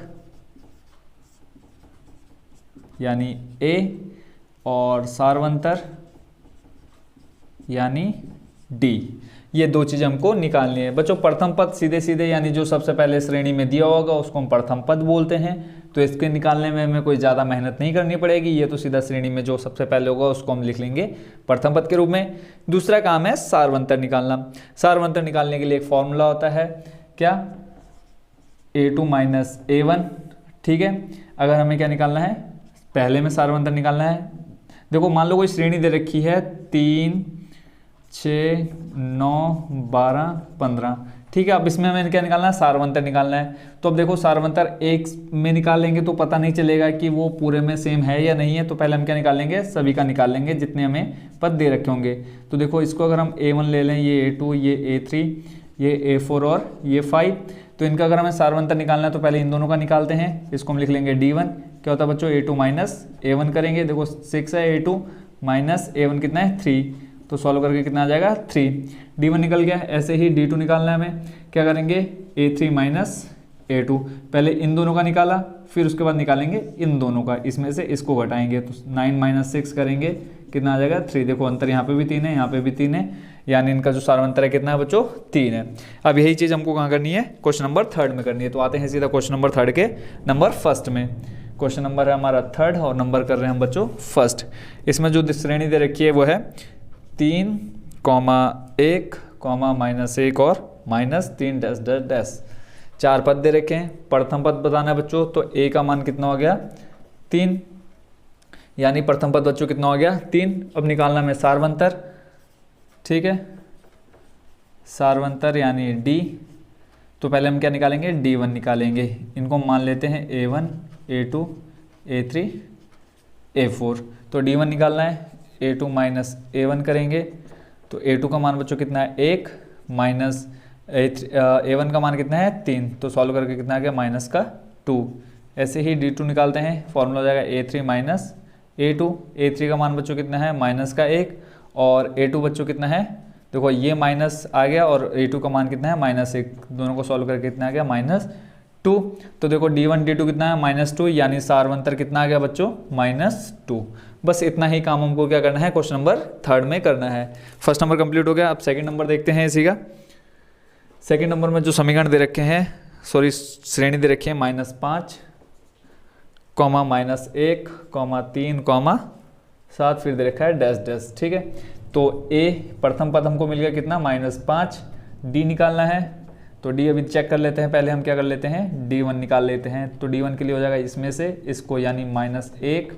यानी ए और सार्वंतर यानी डी, ये दो चीजें हमको निकालनी है बच्चों। प्रथम पद सीधे सीधे यानी जो सबसे पहले श्रेणी में दिया होगा उसको हम प्रथम पद बोलते हैं, तो इसके निकालने में हमें कोई ज़्यादा मेहनत नहीं करनी पड़ेगी। ये तो सीधा श्रेणी में जो सबसे पहले होगा उसको हम लिख लेंगे प्रथम पद के रूप में। दूसरा काम है सार्वंतर निकालना। सार्वंतर निकालने के लिए एक फॉर्मूला होता है, क्या, a2 माइनस a1। ठीक है, अगर हमें क्या निकालना है, पहले में सार्वंतर निकालना है। देखो मान लो कोई श्रेणी दे रखी है 3, 6, 9, 12, 15। ठीक है, अब इसमें हमें क्या निकालना है, सार्वंतर निकालना है। तो अब देखो सार्वंतर एक में निकालेंगे तो पता नहीं चलेगा कि वो पूरे में सेम है या नहीं है, तो पहले हम क्या निकालेंगे, सभी का निकालेंगे जितने हमें पद दे रखे होंगे। तो देखो इसको अगर हम a1 ले लें, ये a2, ये a3, ये a4 और ये 5, तो इनका अगर हमें सार्वंतर निकालना है तो पहले इन दोनों का निकालते हैं। इसको हम लिख लेंगे d1। क्या होता है बच्चों, a2 माइनस a1 करेंगे। देखो 6 है, a2 माइनस a1 कितना है, 3, तो सॉल्व करके कितना आ जाएगा, 3। d1 निकल गया। ऐसे ही d2 निकालना है हमें, क्या करेंगे, a3 माइनस a2, पहले इन दोनों का निकाला, फिर उसके बाद निकालेंगे इन दोनों का, इसमें से इसको घटाएंगे, तो 9 माइनस 6 करेंगे, कितना आ जाएगा, 3। देखो अंतर यहाँ पे भी 3 है, यहाँ पे भी 3 है, यानी इनका जो सार्वंतर है कितना है बच्चों, 3 है। अब यही चीज़ हमको कहाँ करनी है, क्वेश्चन नंबर थर्ड में करनी है। तो आते हैं सीधा क्वेश्चन नंबर थर्ड के नंबर फर्स्ट में। क्वेश्चन नंबर है हमारा थर्ड और नंबर कर रहे हैं हम बच्चों फर्स्ट। इसमें जो श्रेणी दे रखी है वो है 3, 1, -1 और -3 डैश डैश डैश। 4 पद दे रखे हैं। प्रथम पद बताना है बच्चों, तो a का मान कितना हो गया, 3, यानी प्रथम पद बच्चों कितना हो गया, 3। अब निकालना में सार्वंतर, ठीक है, सार्वंतर यानी d। तो पहले हम क्या निकालेंगे, d1 निकालेंगे। इनको मान लेते हैं a1, a2, a3, a4। तो d1 निकालना है, a2 माइनस a1 करेंगे, तो a2 का मान बच्चों कितना है, 1, माइनस a1 का मान कितना है, 3, तो सॉल्व करके कितना आ गया, माइनस का 2। ऐसे ही d2 निकालते हैं, फॉर्मूला हो जाएगा a3 माइनस a2। a3 का मान बच्चों कितना है, माइनस का 1, और a2 बच्चों कितना है, देखो ये माइनस आ गया और a2 का मान कितना है, -1। दोनों को सॉल्व करके कितना आ गया, -2। तो देखो d1 d2 कितना है, -2, यानी सार्वंतर कितना आ गया बच्चों, -2। बस इतना ही काम हमको क्या करना है, क्वेश्चन नंबर थर्ड में करना है। फर्स्ट नंबर कंप्लीट हो गया। अब सेकंड नंबर देखते हैं इसी का। सेकंड नंबर में जो समीकरण दे रखे हैं, सॉरी श्रेणी दे रखी है -5, -1, 3, 7, फिर दे रखा है डैश डैश। ठीक है, तो a प्रथम पद हमको मिल गया कितना, -5। d निकालना है, तो d अभी चेक कर लेते हैं। पहले हम क्या कर लेते हैं, d1 निकाल लेते हैं। तो d1 के लिए हो जाएगा इसमें से इसको, यानी -1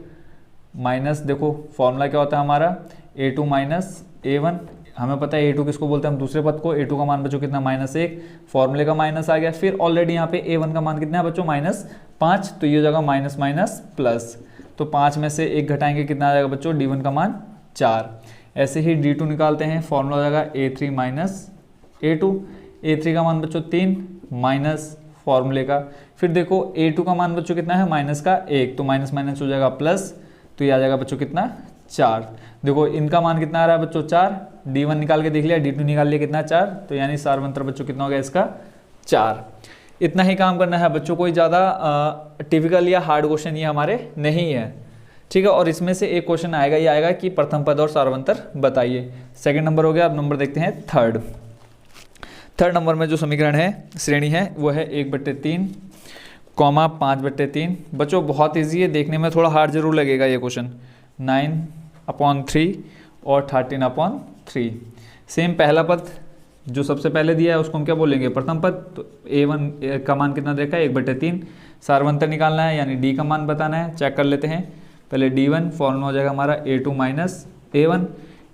माइनस, देखो फॉर्मूला क्या होता है हमारा, a2 माइनस a1। हमें पता है a2 किसको बोलते हैं, हम दूसरे पद को। a2 का मान बच्चों कितना, -1, फॉर्मूले का माइनस आ गया। फिर ऑलरेडी यहाँ पे a1 का मान कितना है बच्चों, -5, तो ये हो जाएगा माइनस माइनस प्लस। तो 5 में से 1 घटाएंगे, कितना आ जाएगा बच्चों, d1 का मान 4। ऐसे ही d2 निकालते हैं, फॉर्मूला हो जाएगा a3 माइनस a2। a3 का मान बच्चों 3, माइनस फॉर्मूले का। फिर देखो a2 का मान बच्चों कितना है, माइनस का 1, तो माइनस माइनस हो जाएगा प्लस, तो ये आ जाएगा बच्चों कितना, 4। देखो इनका मान कितना आ रहा है बच्चों, 4। d1 निकाल के देख लिया, d2 निकाल लिया, कितना 4, तो यानी सार्वंतर बच्चों कितना हो गया इसका, 4। इतना ही काम करना है बच्चों, कोई ज़्यादा टिपिकल या हार्ड क्वेश्चन ये हमारे नहीं है। ठीक है, और इसमें से एक क्वेश्चन आएगा, ये आएगा कि प्रथम पद और सार्वंतर बताइए। सेकंड नंबर हो गया। अब नंबर देखते हैं थर्ड। थर्ड नंबर में जो समीकरण है, श्रेणी है, वो है 1/3, 5/3। बच्चों बहुत ईजी है, देखने में थोड़ा हार्ड जरूर लगेगा ये क्वेश्चन। 9/3 और 13/3। सेम पहला पद जो सबसे पहले दिया है उसको हम क्या बोलेंगे, प्रथम पद। तो a1 का मान कितना देखा है, 1/3। सार्वंतर निकालना है, यानी d का मान बताना है। चेक कर लेते हैं पहले d1, फॉर्मूला हो जाएगा हमारा a2 माइनस a1।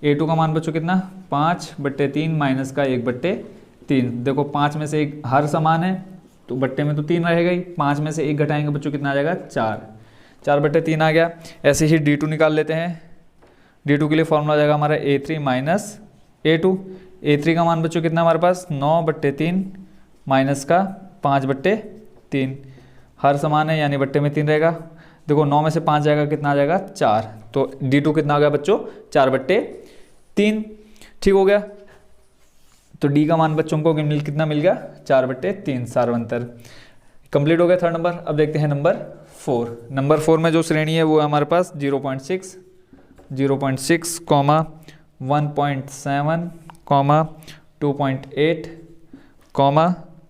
a2 का मान बच्चों कितना, 5/3 माइनस का 1/3। देखो 5 में से 1 हर समान है, तो बट्टे में तो 3 रहेगा ही, 5 में से 1 घटाएंगे बच्चों कितना आ जाएगा 4, 4/3 आ गया। ऐसे ही D2 निकाल लेते हैं। D2 के लिए फॉर्मूला आ जाएगा हमारा A3 माइनस A2। A3 का मान बच्चों कितना हमारे पास 9/3 माइनस का 5/3, हर समान है यानी बट्टे में 3 रहेगा। देखो 9 में से 5 जाएगा कितना आ जाएगा 4, तो D2 कितना हो गया बच्चों 4/3, ठीक हो गया। तो D का मान बच्चों को कितना मिल गया 4/3, सार्वंतर कंप्लीट हो गया थर्ड नंबर। अब देखते हैं नंबर 4। नंबर 4 में जो श्रेणी है वो है हमारे पास 0.6, 0.6, 1.7, 2.8,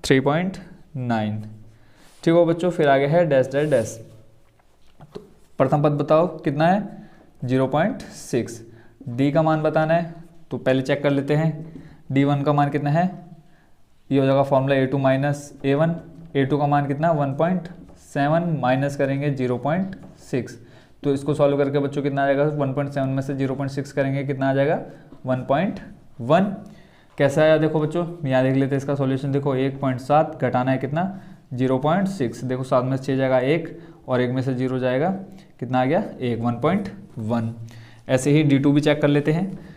3.9, ठीक हो बच्चों। फिर आगे है डैश डैश डैश। तो प्रथम पद बताओ कितना है 0.6। D का मान बताना है तो पहले चेक कर लेते हैं। D1 का मान कितना है, ये हो जाएगा formula A2 minus A1। A2 का मान कितना 1.7 माइनस करेंगे 0.6, तो इसको सॉल्व करके बच्चों कितना आ जाएगा 1.7 में से 0.6 करेंगे कितना आ जाएगा 1.1। कैसा आया देखो बच्चों, यहाँ देख लेते हैं इसका सॉल्यूशन। देखो 1.7 घटाना है कितना 0.6, देखो 7 में से 6 जाएगा 1 और 1 में से 0 जाएगा कितना आ गया 1, 1.1। ऐसे ही D2 भी चेक कर लेते हैं।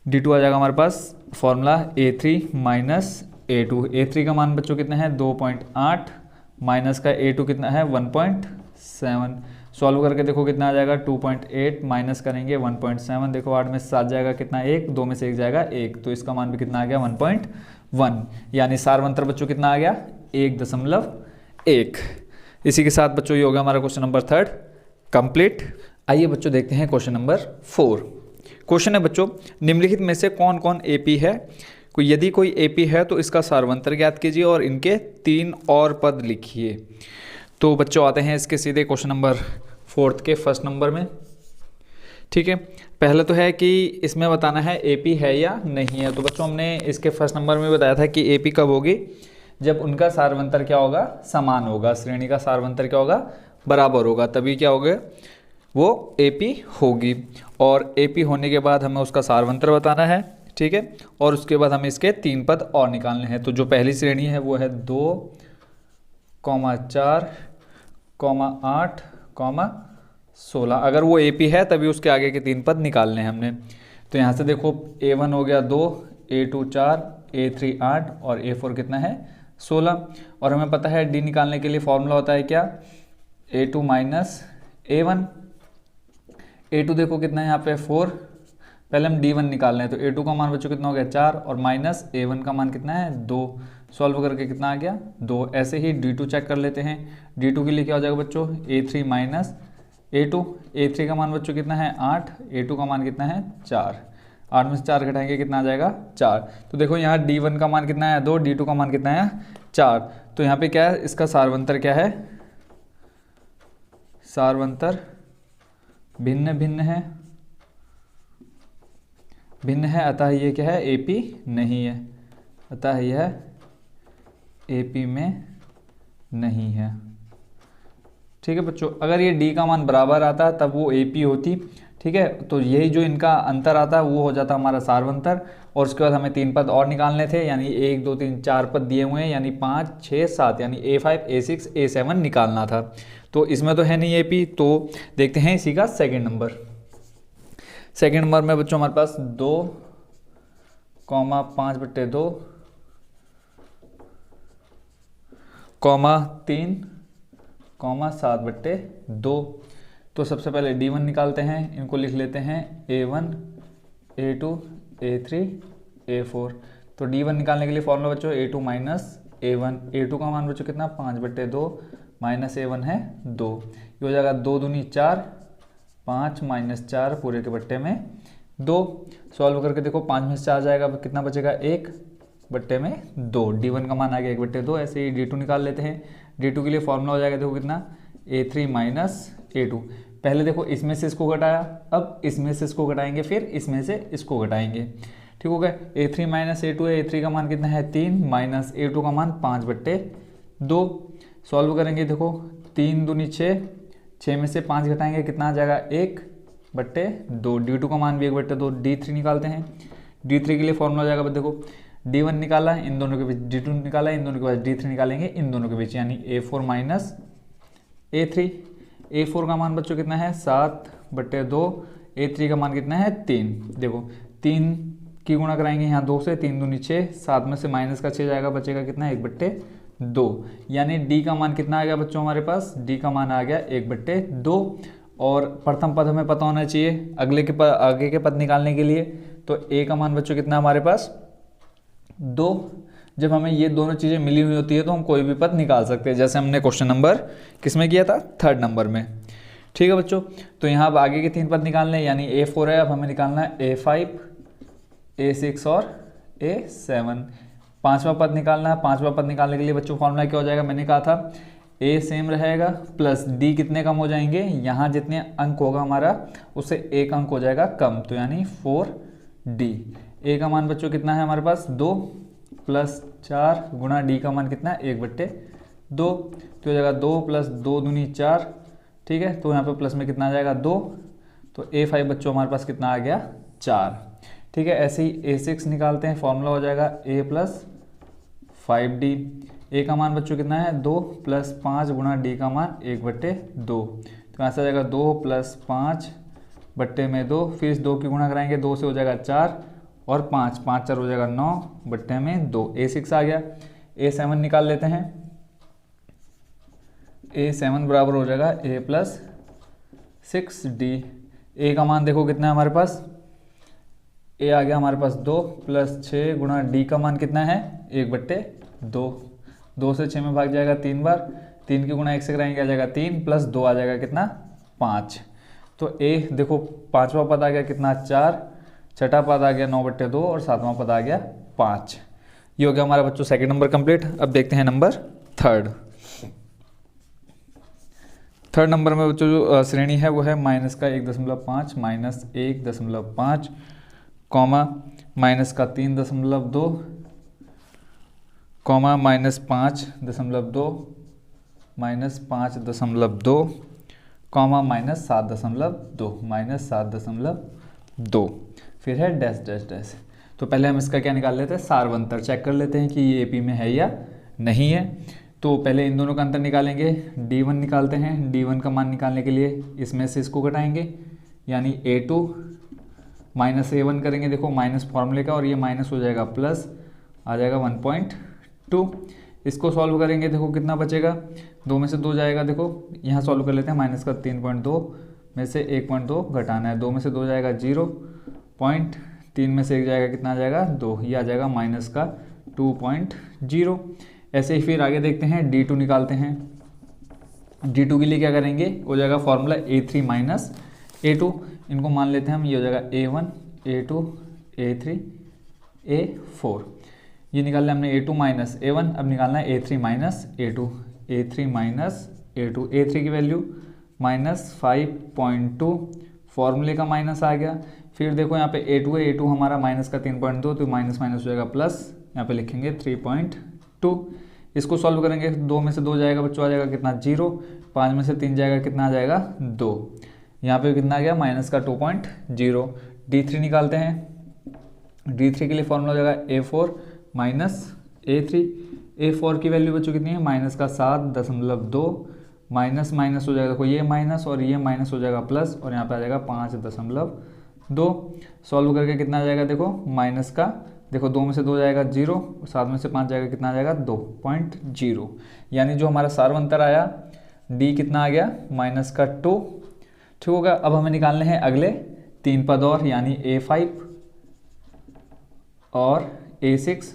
D2 आ जाएगा हमारे पास formula A3 minus A2। A3 का मान बच्चों कितना है 2.8 माइनस का A2 कितना है 1.7। सॉल्व करके देखो कितना आ जाएगा 2.8 माइनस करेंगे 1.7, देखो 8 में से 7 जाएगा कितना 1, 2 में से 1 जाएगा 1, तो इसका मान भी कितना आ गया 1.1, यानी सार्वंतर बच्चों कितना आ गया 1.1। इसी के साथ बच्चों ये हो गया हमारा क्वेश्चन नंबर 3 कंप्लीट। आइए बच्चों देखते हैं क्वेश्चन नंबर 4। क्वेश्चन है बच्चों, निम्नलिखित में से कौन कौन AP है, यदि कोई AP है तो इसका सार्वंतर ज्ञात कीजिए और इनके 3 और पद लिखिए। तो बच्चों आते हैं इसके सीधे क्वेश्चन नंबर 4 के फर्स्ट नंबर में। ठीक है, पहले तो है कि इसमें बताना है AP है या नहीं है। तो बच्चों हमने इसके फर्स्ट नंबर में बताया था कि AP कब होगी, जब उनका सार्वंतर क्या होगा समान होगा, श्रेणी का सार्वंतर क्या होगा बराबर होगा, तभी क्या होगा वो AP होगी। और AP होने के बाद हमें उसका सार्वंतर बताना है, ठीक है, और उसके बाद हमें इसके 3 पद और निकालने हैं। तो जो पहली श्रेणी है वो है 2, 4, 8, 16। अगर वो AP है तभी उसके आगे के 3 पद निकालने हैं हमने। तो यहाँ से देखो A1 हो गया 2, A2 4, A3 8 और A4 कितना है 16। और हमें पता है D निकालने के लिए फॉर्मूला होता है क्या A2 माइनस A1। A2 देखो कितना है यहाँ पे 4, पहले हम D1 निकाल रहे हैं। तो A2 का मान बच्चों कितना हो गया 4 और माइनस A1 का मान कितना है 2, सॉल्व करके कितना आ गया 2। ऐसे ही D2 चेक कर लेते हैं। D2 के लिए क्या हो जाएगा बच्चों A3 माइनस A2। A3 का मान बच्चों कितना है 8, A2 का मान कितना है 4, 8 में से 4 घटाएंगे कितना आ जाएगा 4। तो देखो यहाँ D1 का मान कितना है 2, D2 का मान कितना है 4। तो यहाँ पे क्या है इसका सार्वंतर क्या है, सार्वंतर भिन्न भिन्न है, भिन्न है, अतः ये क्या है AP नहीं है, अतः यह AP में नहीं है। ठीक है बच्चों, अगर ये D का मान बराबर आता तब वो AP होती। ठीक है, तो यही जो इनका अंतर आता वो हो जाता हमारा सार्वंतर। और उसके बाद हमें 3 पद और निकालने थे, यानी 1 2 3 4 पद दिए हुए हैं, यानी 5 6 7, यानी A5 A6 A7 निकालना था। तो इसमें तो है नहीं AP, तो देखते हैं इसी का सेकेंड नंबर। सेकेंड नंबर में बच्चों हमारे पास 2, 5/2, 3, 7/2। तो सबसे पहले D1 निकालते हैं, इनको लिख लेते हैं A1 A2 A3 A4। तो D1 निकालने के लिए फॉर्मूला बच्चों A2 माइनस A1। A2 का मान बच्चों कितना 5/2 माइनस A1 है 2, ये हो जाएगा 2 दूनी 4, 5 माइनस 4 पूरे के बट्टे में 2। सॉल्व करके देखो 5 में से 4 जाएगा कितना बचेगा 1 बट्टे में 2। D1 का मान आ गया 1/2। ऐसे ही D2 निकाल लेते हैं। D2 के लिए फॉर्मूला हो जाएगा देखो कितना A3 माइनस A2। पहले देखो इसमें से इसको घटाया, अब इसमें से इसको घटाएंगे, फिर इसमें से इसको घटाएंगे। ठीक हो गया, A3 माइनस A2 है, A3 का मान कितना है 3 माइनस A2 का मान 5/2। सॉल्व करेंगे देखो 3 दूनी 6, 6 में से 5 घटाएंगे कितना आ जाएगा 1/2। D2 का मान भी 1/2। D3 निकालते हैं। D3 के लिए फॉर्मूला हो जाएगा देखो D1 निकाला, इन दोनों के बीच D2 निकाला, इन दोनों के बीच D3 निकालेंगे, इन दोनों के बीच यानी A4 माइनस A3। A4 का मान बच्चों कितना है 7/2, A3 का मान कितना है 3। देखो 3 की गुणा कराएंगे यहाँ 2 से, 3 दूनी 6, 7 में से माइनस का 6 जाएगा, बचेगा कितना 1/2। यानी D का मान कितना आ गया बच्चों हमारे पास, D का मान आ गया 1/2। और प्रथम पद हमें पता होना चाहिए अगले के पद, आगे के पद निकालने के लिए। तो A का मान बच्चों कितना हमारे पास 2। जब हमें ये दोनों चीज़ें मिली हुई होती है तो हम कोई भी पद निकाल सकते हैं, जैसे हमने क्वेश्चन नंबर किस में किया था, 3rd नंबर में। ठीक है बच्चों, तो यहाँ अब आगे के 3 पद निकालने हैं, यानी A4 है, अब हमें निकालना है A5, A6 और A7। 5वां पद निकालना है। 5वां पद निकालने के लिए बच्चों फॉर्मूला क्या हो जाएगा, मैंने कहा था A सेम रहेगा प्लस D कितने कम हो जाएंगे, यहाँ जितने अंक होगा हमारा उससे 1 अंक हो जाएगा कम, तो यानी 4D। A का मान बच्चों कितना है हमारे पास 2 प्लस 4 गुणा D का मान कितना है 1/2, तो हो जाएगा 2 प्लस 2 दूनी 4। ठीक है, तो यहाँ पे प्लस में कितना आ जाएगा 2, तो A5 बच्चों हमारे पास कितना आ गया 4। ठीक है, ऐसे ही A6 निकालते हैं, फॉर्मूला हो जाएगा A प्लस 5D। A का मान बच्चों कितना है 2 प्लस 5 गुणा D का मान 1/2, तो यहाँ से आ जाएगा 2 प्लस 5/2, फिर इस 2 की गुणा कराएंगे, 2 से हो जाएगा 4 और 5, 5 4 हो जाएगा 9/2। A6 आ गया। A7 निकाल लेते हैं। A7 बराबर हो जाएगा A प्लस 6D। A का मान देखो कितना है हमारे पास, A आ गया हमारे पास 2 प्लस 6 गुणा D का मान कितना है 1/2। 2 से 6 में भाग जाएगा 3 बार, 3 की गुणा 1 से कराएंगे आ जाएगा 3 प्लस 2 आ जाएगा कितना 5। तो A देखो 5वां पद आ गया कितना 4, 6ठा पद आ गया 9/2 और 7वां पद आ गया 5। ये हो गया हमारा बच्चों 2nd नंबर कंप्लीट। अब देखते हैं नंबर 3rd। 3rd नंबर में बच्चों जो श्रेणी है वो है माइनस का 1.5 माइनस 1.5 कॉमा माइनस का 3.2 comma minus 5.2 minus 5.2 comma minus 7.2 minus 7.2, फिर है डैश डैश डैश। तो पहले हम इसका क्या निकाल लेते हैं, सारवंतर चेक कर लेते हैं कि ये AP में है या नहीं है। तो पहले इन दोनों का अंतर निकालेंगे, D1 निकालते हैं। D1 का मान निकालने के लिए इसमें से इसको घटाएंगे, यानी A2 माइनस A1 करेंगे, देखो माइनस फॉर्मूले का, और ये माइनस हो जाएगा प्लस, आ जाएगा 1.2। इसको सॉल्व करेंगे, देखो कितना बचेगा, 2 में से 2 जाएगा, देखो यहाँ सॉल्व कर लेते हैं। माइनस का 3.2 में से 1.2 घटाना है, 2 में से 2 जाएगा 0.3 में से 1 जाएगा कितना आ जाएगा 2, ये आ जाएगा माइनस का 2.0। ऐसे ही फिर आगे देखते हैं, D2 निकालते हैं। D2 के लिए क्या करेंगे, हो जाएगा फॉर्मूला A3 माइनस A2, इनको मान लेते हैं हम, ये हो जाएगा A1 A2 A3 A4। ये निकाल लिया हमने A2 माइनस A1, अब निकालना है A3 minus A2। A3 minus A2, A3 की वैल्यू -5.2, फॉर्मूले का माइनस आ गया। फिर देखो यहाँ पे A2 है, A2 हमारा माइनस का 3.2, तो माइनस माइनस हो जाएगा प्लस, यहाँ पे लिखेंगे 3.2। इसको सॉल्व करेंगे, 2 में से 2 जाएगा बच्चों, आ जाएगा कितना 0, 5 में से 3 जाएगा कितना आ जाएगा 2, यहाँ पे कितना आ गया माइनस का 2.0। D3 निकालते हैं। D3 के लिए फॉर्मूला हो जाएगा A4 माइनस A3। A4 की वैल्यू बच्चों कितनी है, माइनस का 7.2, माइनस माइनस हो जाएगा, देखो ये माइनस और ये माइनस हो जाएगा प्लस, और यहाँ पे आ जाएगा 5.2। सॉल्व करके कितना आ जाएगा, देखो माइनस का, देखो 2 में से 2 जाएगा 0, 7 में से 5 जाएगा कितना आ जाएगा 2.0। यानी जो हमारा सारवंतर आया D कितना आ गया माइनस का 2। ठीक होगा। अब हमें निकालने हैं अगले 3 पद और, यानी A5 और A6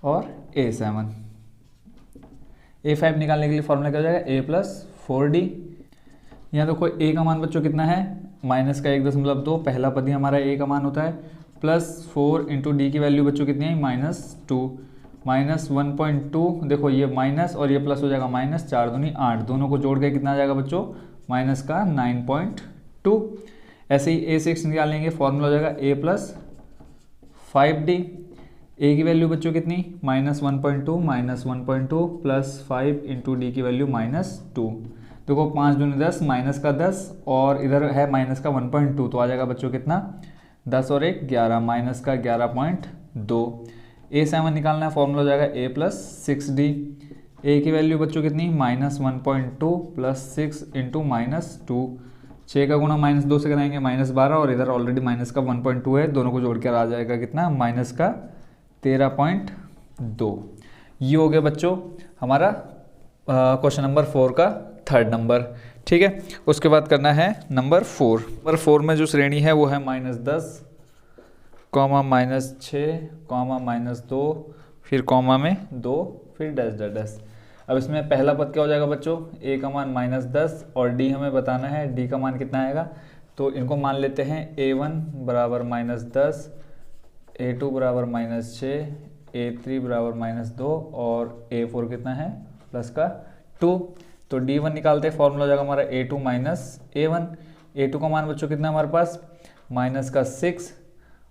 और A7। A5 निकालने के लिए फॉर्मूला क्या हो जाएगा, A प्लस 4D। यहाँ देखो A का मान बच्चों कितना है, माइनस का 1.2, पहला पद ही हमारा A का मान होता है, प्लस 4 इंटू D की वैल्यू बच्चों कितनी है -2, माइनस 1.2, देखो ये माइनस और ये प्लस हो जाएगा माइनस, 4 दूनी 8, दोनों को जोड़ के कितना आ जाएगा बच्चों माइनस का 9.2। ऐसे ही A6 निकालेंगे, फॉर्मूला हो जाएगा A प्लस 5D। A की वैल्यू बच्चों कितनी -1.2 प्लस 5 इंटू D की वैल्यू -2, देखो 5 दूनी 10, माइनस का 10 और इधर है माइनस का 1.2, तो आ जाएगा बच्चों कितना 10 और 1 11, माइनस का 2। A7 निकालना है, फॉर्मूला हो जाएगा a प्लस 6d। a की वैल्यू बच्चों कितनी, -1.2 प्लस 6 इंटू -2। 6 का गुणा -2 से कराएंगे -12, और इधर ऑलरेडी माइनस का 1.2 है, दोनों को जोड़ कर आ जाएगा कितना, माइनस का 13.2। ये हो गया बच्चों हमारा क्वेश्चन नंबर 4 का थर्ड नंबर। ठीक है, उसके बाद करना है नंबर 4। नंबर 4 में जो श्रेणी है वो है -10, -6, -2, फिर कॉमा में 2, फिर डैश डैश डैश। अब इसमें पहला पद क्या हो जाएगा बच्चों, a का मान -10 और d हमें बताना है, d का मान कितना आएगा। तो इनको मान लेते हैं a1 बराबर -10, a2 बराबर -6, a3 बराबर -2 और a4 कितना है, प्लस का 2। तो d1 निकालते हैं, फॉर्मूला हो जाएगा हमारा a2 माइनस a1। a2 का मान बच्चों कितना है हमारे पास, माइनस का 6,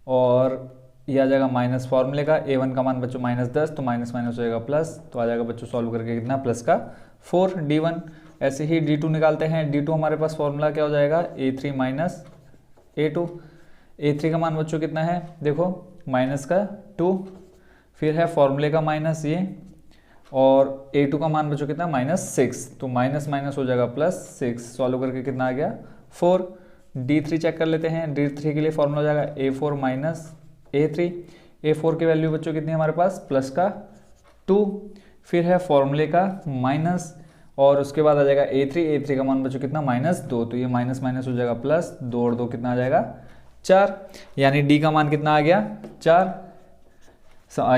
और ये आ जाएगा माइनस फॉर्मूले का। a1 का मान बच्चों -10, तो माइनस माइनस हो जाएगा प्लस, तो आ जाएगा बच्चों सॉल्व करके कितना, प्लस का 4 d1। ऐसे ही d2 निकालते हैं, d2 हमारे पास फॉर्मूला क्या हो जाएगा, a3 माइनस a2। a3 का मान बच्चों कितना है, देखो माइनस का 2, फिर है फॉर्मूले का माइनस ये, और a2 का मान बच्चों कितना, -6, तो माइनस माइनस हो जाएगा प्लस 6, सॉल्व करके कितना आ गया 4। d3 चेक कर लेते हैं, d3 के लिए फॉर्मूला हो जाएगा a4 माइनस a3। a4 की वैल्यू बच्चों कितनी है हमारे पास, प्लस का 2, फिर है फॉर्मूले का माइनस, और उसके बाद आ जाएगा a3 का मान बच्चों कितना, -2, तो ये माइनस माइनस हो जाएगा प्लस, 2 और 2 कितना आ जाएगा 4, यानी d का मान कितना आ गया 4।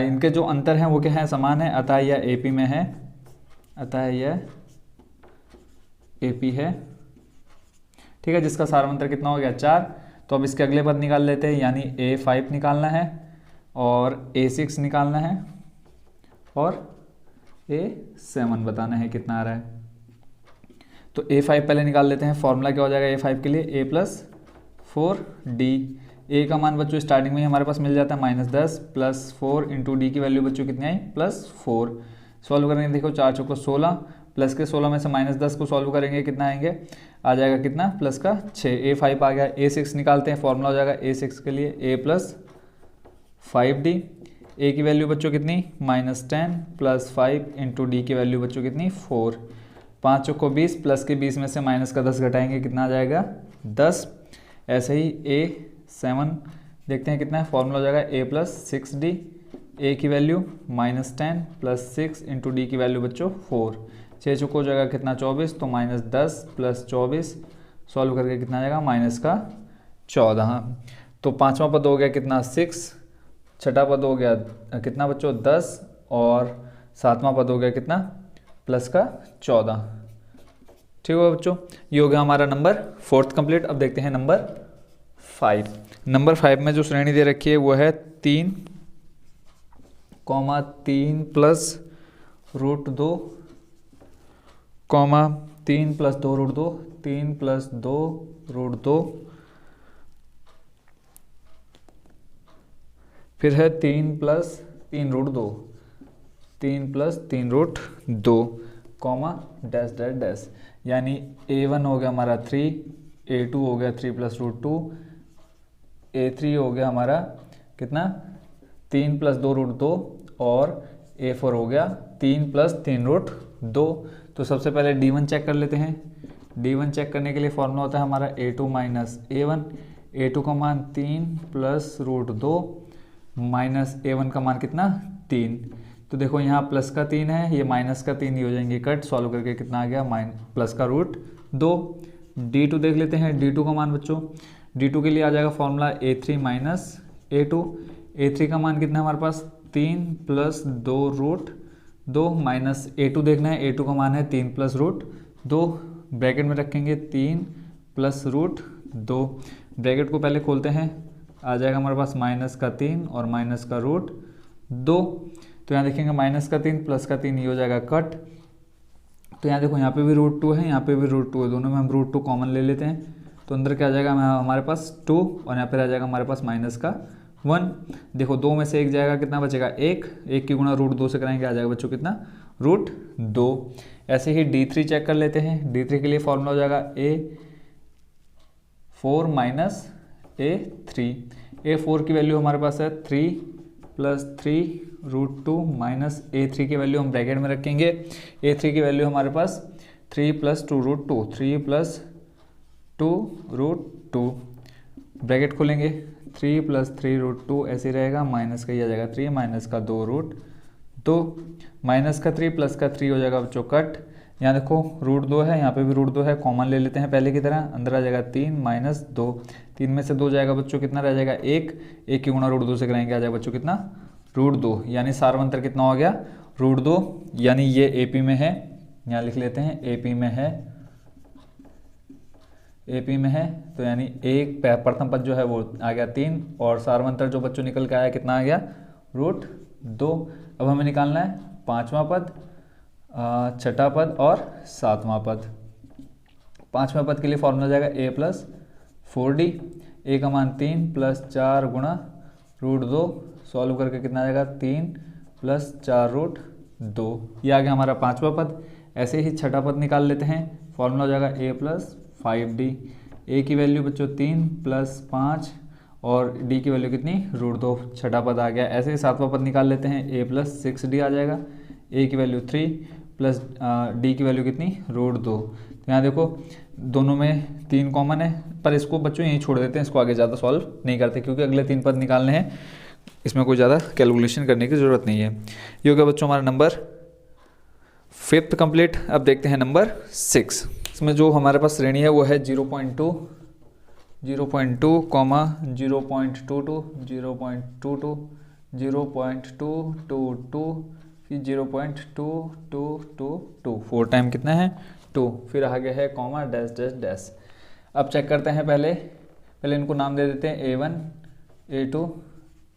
इनके जो अंतर हैं वो क्या है, समान है, अतः यह AP में है, अतः यह AP है। ठीक है, जिसका सारांतर कितना हो गया 4। तो अब इसके अगले पद निकाल लेते हैं, यानी a5 निकालना है और a6 निकालना है और a7 बताना है कितना आ रहा है। तो a5 पहले निकाल लेते हैं, फॉर्मूला क्या हो जाएगा a5 के लिए, a प्लस 4d। a का मान बच्चों स्टार्टिंग में ही हमारे पास मिल जाता है -10 प्लस 4 इंटू डी की वैल्यू बच्चों कितनी आई, +4। सॉल्व करेंगे, देखो 4 चौको 16, प्लस के 16 में से -10 को सॉल्व करेंगे कितना आएंगे, आ जाएगा कितना, प्लस का 6। a5 आ गया, a6 निकालते हैं, फॉर्मूला हो जाएगा a6 के लिए a प्लस 5d। a की वैल्यू बच्चों कितनी, -10 प्लस 5 इंटू डी की वैल्यू बच्चों कितनी 4। 5 चौको 20, प्लस के 20 में से माइनस का 10 घटाएंगे कितना आ जाएगा 10। ऐसे ही a7 देखते हैं कितना है, फॉर्मूला हो जाएगा a प्लस 6d। a की वैल्यू -10 प्लस 6 इंटू डी की वैल्यू बच्चों 4। 6 चौको हो जाएगा कितना 24, तो -10 प्लस 24, सॉल्व करके कितना आ जाएगा, माइनस का 14। तो पांचवा पद हो गया कितना 6, छठा पद हो गया कितना बच्चों 10, और सातवां पद हो गया कितना, प्लस का 14। ठीक है बच्चों, ये हो गया हमारा नंबर 4 कंप्लीट। अब देखते हैं नंबर 5। नंबर 5 में जो श्रेणी दे रखी है वो है 3, 3 प्लस √2, 3 प्लस 2√2, 3 प्लस 2√2, फिर है 3 plus 3√2, 3 plus 3√2, dash dash dash, यानी a1 हो गया हमारा 3, a2 हो गया 3 प्लस √2, a3 हो गया हमारा कितना 3 प्लस 2√2, और a4 हो गया 3 प्लस 3√2। तो सबसे पहले d1 चेक कर लेते हैं। d1 चेक करने के लिए फॉर्मूला होता है हमारा a2 माइनस a1। a2 का मान 3 प्लस √2 माइनस a1 का मान कितना 3। तो देखो यहाँ प्लस का 3 है, ये माइनस का 3 ही हो जाएंगे कट, सॉल्व करके कितना आ गया प्लस का √2। d2 देख लेते हैं, d2 का मान बच्चों, d2 के लिए आ जाएगा formula a3 minus a2। a3 का मान कितना है हमारे पास 3 प्लस 2√2 माइनस a2 देखना है, a2 का मान है 3 प्लस √2, ब्रैकेट में रखेंगे 3 प्लस √2, ब्रैकेट को पहले खोलते हैं, आ जाएगा हमारे पास माइनस का 3 और माइनस का √2। तो यहाँ देखेंगे माइनस का 3 प्लस का 3 ये हो जाएगा कट। तो यहाँ देखो यहाँ पे भी √2 है, यहाँ पे भी √2 है, दोनों में हम √2 कॉमन ले लेते हैं, तो अंदर क्या आ जाएगा हमारे पास 2, और यहाँ पे आ जाएगा हमारे पास माइनस का 1। देखो 2 में से 1 जाएगा, कितना बचेगा 1, 1 की गुणा √2 से कराएंगे, आ जाएगा बच्चों कितना √2। ऐसे ही d3 चेक कर लेते हैं। d3 के लिए फॉर्मूला हो जाएगा a4 माइनस a3। a4 की वैल्यू हमारे पास है 3, +3√2 माइनस A3 की वैल्यू हम ब्रैकेट में रखेंगे। A3 की वैल्यू हमारे पास 3 + 2√2, 3 + 2√2 ब्रैकेट खोलेंगे, 3 + 3√2 ऐसे रहेगा, माइनस का ये आ जाएगा 3 माइनस का 2√2, माइनस का 3 प्लस का 3 हो जाएगा बच्चों कट। यहाँ देखो √2 है, यहाँ पे भी √2 है, कॉमन ले लेते हैं पहले की तरह, अंदर आ जाएगा 3 माइनस 2, 3 में से 2 जाएगा बच्चों, कितना रह जाएगा 1, 1 की गुणा √2 से कराएंगे, आ जाएगा बच्चों कितना √2, यानी सार्वंतर कितना हो गया √2, यानी ये AP में है, यहाँ लिख लेते हैं AP में है, AP में है, तो यानी एक प्रथम पद जो है वो आ गया 3 और सार्वंतर जो बच्चों निकल के आया कितना आ गया √2। अब हमें निकालना है पांचवा पद, छठा पद और सातवां पद। पांचवा पद के लिए फॉर्मूला जाएगा A + 4D, A का मान 3 + 4 गुणा √2, सॉल्व करके कितना आ जाएगा 3 + 4√2, ये आ गया हमारा पांचवा पद। ऐसे ही छठा पद निकाल लेते हैं, फॉर्मूला हो जाएगा A + 5D, A की वैल्यू बच्चों 3 + 5 और D की वैल्यू कितनी √2, छठा पद आ गया। ऐसे ही सातवां पद निकाल लेते हैं, A + 6D आ जाएगा, A की वैल्यू 3 प्लस D की वैल्यू कितनी √2। तो यहाँ देखो दोनों में 3 कॉमन है, पर इसको बच्चों यहीं छोड़ देते हैं, इसको आगे ज़्यादा सॉल्व नहीं करते क्योंकि अगले 3 पद निकालने हैं, इसमें कोई ज़्यादा कैलकुलेशन करने की ज़रूरत नहीं है। ये हो गया बच्चों हमारा नंबर 5th कंप्लीट। अब देखते हैं नंबर 6। इसमें जो हमारे पास श्रेणी है वो है 0.2, 0.2, 0.22, 0.22, 0.222, फिर 0.2222, 4 टाइम कितना है 2, फिर आगे है कॉमा डैश डैश डैश। अब चेक करते हैं, पहले इनको नाम दे देते हैं A1, A2,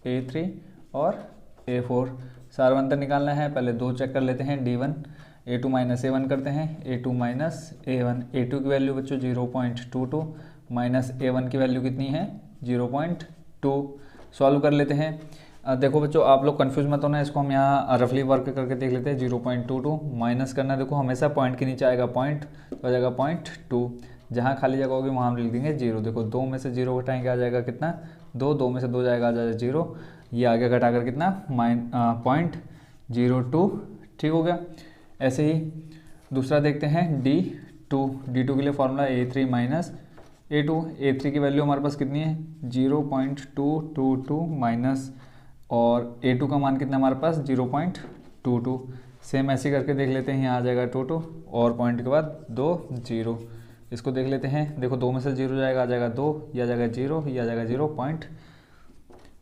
A3 और A4। सार्वंतर निकालना है, पहले 2 चेक कर लेते हैं, D1 A2 - A1 करते हैं, A2 - A1, A2 की वैल्यू बच्चों 0.22 माइनस A1 की वैल्यू कितनी है 0.2, सॉल्व कर लेते हैं। देखो बच्चों आप लोग कंफ्यूज मत होना, इसको हम यहाँ रफली वर्क करके देख लेते हैं। 0.22 माइनस करना, देखो हमेशा पॉइंट के नीचे आएगा पॉइंट, तो आ जाएगा 0.2, जहाँ खाली जगह होगी वहाँ हम लिख देंगे 0। देखो 2 में से 0 घटाएंगे आ जाएगा कितना 2, 2 में से 2 जाएगा आ जाएगा 0, ये आगे घटाकर कितना 0.02, ठीक हो गया। ऐसे ही दूसरा देखते हैं D2, D2 के लिए फॉर्मूला A3 - A2, A3 की वैल्यू हमारे पास कितनी है 0.222 माइनस, और A2 का मान कितना हमारे पास 0.22, सेम ऐसे करके देख लेते हैं, यहाँ आ जाएगा 22 और पॉइंट के बाद 2 0, इसको देख लेते हैं। देखो 2 में से 0 जाएगा आ जाएगा 2, ये आ जाएगा 0, ये आ जाएगा 0 पॉइंट,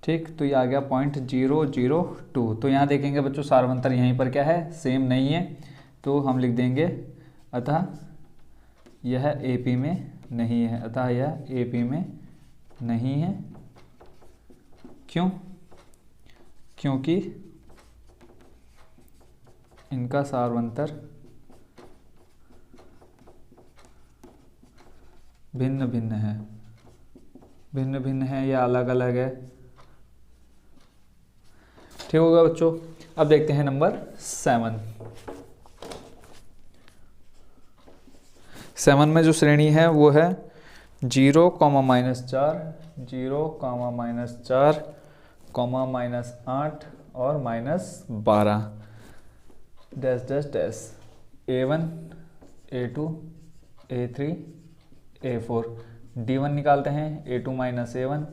ठीक, तो ये आ गया 0.002। तो यहाँ देखेंगे बच्चों सार्वंतर यहीं पर क्या है सेम नहीं है, तो हम लिख देंगे अतः यह AP में नहीं है, अतः यह AP में नहीं है। क्यों? क्योंकि इनका सार्वंतर भिन्न भिन्न है, भिन्न भिन्न है या अलग अलग है, ठीक होगा बच्चों। अब देखते हैं नंबर 7। 7 में जो श्रेणी है वो है 0, -4, 0, -4, -8 और -12, dash dash dash, A1, A2, A3, A4। D1 निकालते हैं, A2 - A1,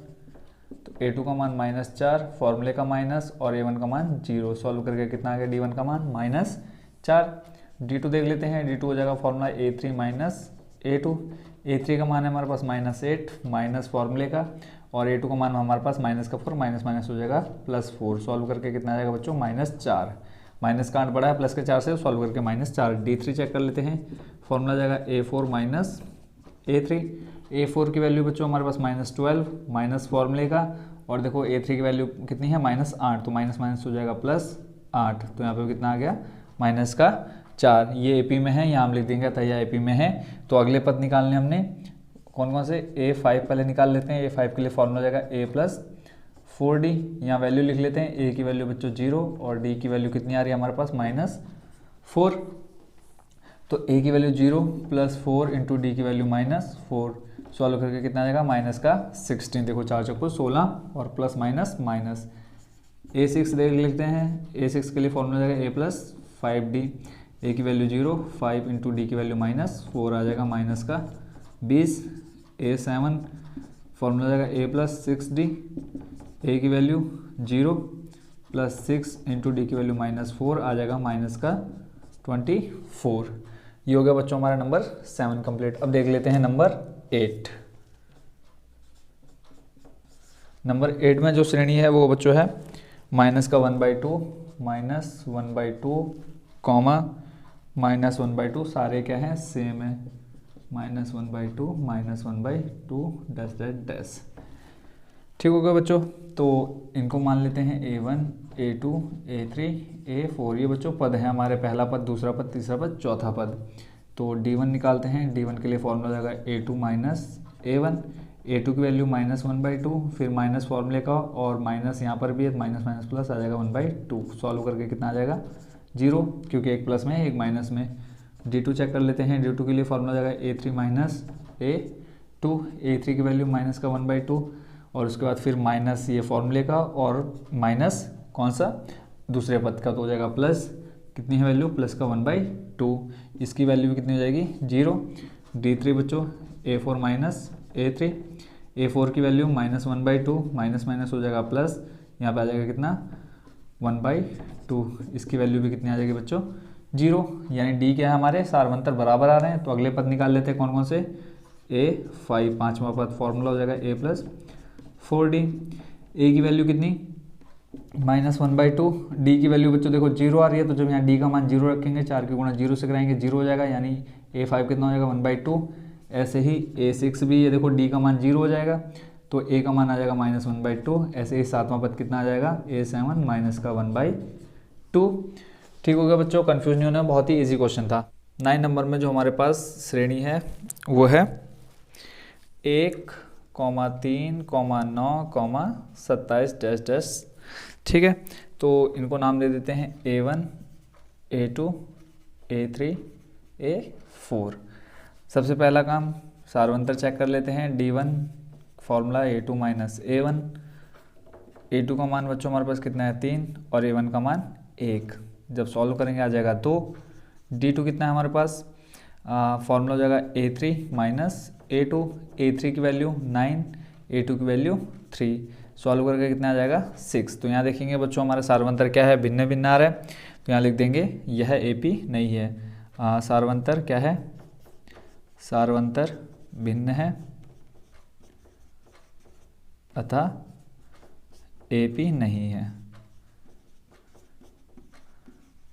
तो A2 का मान -4, फॉर्मूले का माइनस, और A1 का मान 0, सॉल्व करके कितना आ गया D1 का मान -4। D2 देख लेते हैं, D2 हो जाएगा फॉर्मूला A3 - A2, A3 का मान है हमारे पास -8 माइनस फॉर्मूले का, और A2 का मान हमारे पास -4 माइनस हो जाएगा +4, सॉल्व करके कितना आ जाएगा बच्चों -4, माइनस का 8 बड़ा है प्लस के 4 से, सॉल्व करके -4। D3 चेक कर लेते हैं, फॉर्मूला जाएगा A4 - A3, A4 की वैल्यू बच्चों हमारे पास -12 माइनस फॉर्मूले का, और देखो A3 की वैल्यू कितनी है -8, तो माइनस हो जाएगा +8, तो यहाँ पे कितना आ गया -4। ये AP में है, यहाँ हम लिख देंगे तैयार AP में है। तो अगले पद निकालने हमने कौन कौन से, A5 पहले निकाल लेते हैं। A5 के लिए फॉर्मूला जाएगा A + 4D, यहाँ वैल्यू लिख लेते हैं। A की वैल्यू बच्चों 0 और D की वैल्यू कितनी आ रही है हमारे पास -4, तो A की वैल्यू 0 + 4 इंटू D की वैल्यू -4, सॉल्व करके कितना आ जाएगा -16। देखो 4 चौको 16 और प्लस माइनस, A6 देख लेते हैं। A6 के लिए फॉर्मूला जाएगा ए प्लस 5D, ए की वैल्यू 0, 5 इंटू डी की वैल्यू -4 आ जाएगा माइनस का 20। A7 फॉर्मूला जाएगा ए प्लस 6D, ए की वैल्यू 0 प्लस 6 इंटू डी की वैल्यू -4 आ जाएगा माइनस का 24। ये हो गया बच्चों हमारा नंबर 7 कंप्लीट। अब देख लेते हैं नंबर 8। नंबर 8 में जो श्रेणी है वो बच्चों है माइनस का 1/2, -1/2, कॉमा -1/2, सारे क्या हैं सेम है, -1/2, -1/2 डैश डैश डैश। ठीक हो गया बच्चों। तो इनको मान लेते हैं A1, A2, A3, A4। ये बच्चों पद है हमारे, पहला पद, दूसरा पद, तीसरा पद, चौथा पद। तो D1 निकालते हैं। D1 के लिए फॉर्मूला जाएगा A2 माइनस A1, A2 की वैल्यू -1/2, फिर माइनस फॉर्मूले का और माइनस यहाँ पर भी है, माइनस माइनस प्लस आ जाएगा 1/2। सॉल्व करके कितना आ जाएगा 0, क्योंकि एक प्लस में एक माइनस में। D2 चेक कर लेते हैं। D2 के लिए फॉर्मूला जाएगा A3 माइनस A2, A3 की वैल्यू माइनस का 1/2 और उसके बाद फिर माइनस ये फॉर्मूले का और माइनस कौन सा दूसरे पद का, तो हो जाएगा प्लस, कितनी है वैल्यू प्लस का 1/2। इसकी वैल्यू भी कितनी हो जाएगी 0। D3 बच्चों A4 माइनस A3, A4 की वैल्यू -1/2, माइनस माइनस हो जाएगा प्लस, यहाँ पे आ जाएगा कितना 1/2। इसकी वैल्यू भी कितनी आ जाएगी बच्चों 0। यानी D क्या है हमारे सारवंतर बराबर आ रहे हैं। तो अगले पद निकाल लेते हैं कौन कौन से। A5 पाँचवा पद, फॉर्मूला हो जाएगा A प्लस 4D। A की वैल्यू कितनी -1/2, D की वैल्यू बच्चों देखो 0 आ रही है, तो जब यहाँ D का मान 0 रखेंगे 4 के गुणा 0 से कराएंगे 0 हो जाएगा, यानी A5 कितना हो जाएगा 1/2। ऐसे ही A6 भी ये देखो D का मान 0 हो जाएगा, तो A का मान आ जाएगा -1/2। ऐसे ही सातवां पद कितना आ जाएगा A7 माइनस का 1/2। ठीक हो गया बच्चों, कंफ्यूज नहीं होना, बहुत ही ईजी क्वेश्चन था। 9 नंबर में जो हमारे पास श्रेणी है वो है 1, 3, 9, 27 डैश डैश। ठीक है, तो इनको नाम दे देते हैं A1, A2, A3, A4। सबसे पहला काम सारवंतर चेक कर लेते हैं। D1 formula A2 minus A1, A2 का मान बच्चों हमारे पास कितना है 3 और A1 का मान 1। जब सॉल्व करेंगे आ जाएगा 2। D2 कितना है हमारे पास, फॉर्मूला हो जाएगा A3 माइनस A2, A3 की वैल्यू 9, A2 की वैल्यू 3। सॉल्व करके कितना आ जाएगा 6। तो यहाँ देखेंगे बच्चों हमारा सारवंतर क्या है, भिन्न भिन्न आ रहा है, तो यहाँ लिख देंगे यह AP नहीं है। सारवंतर क्या है, सारवंतर भिन्न है अतः AP नहीं है।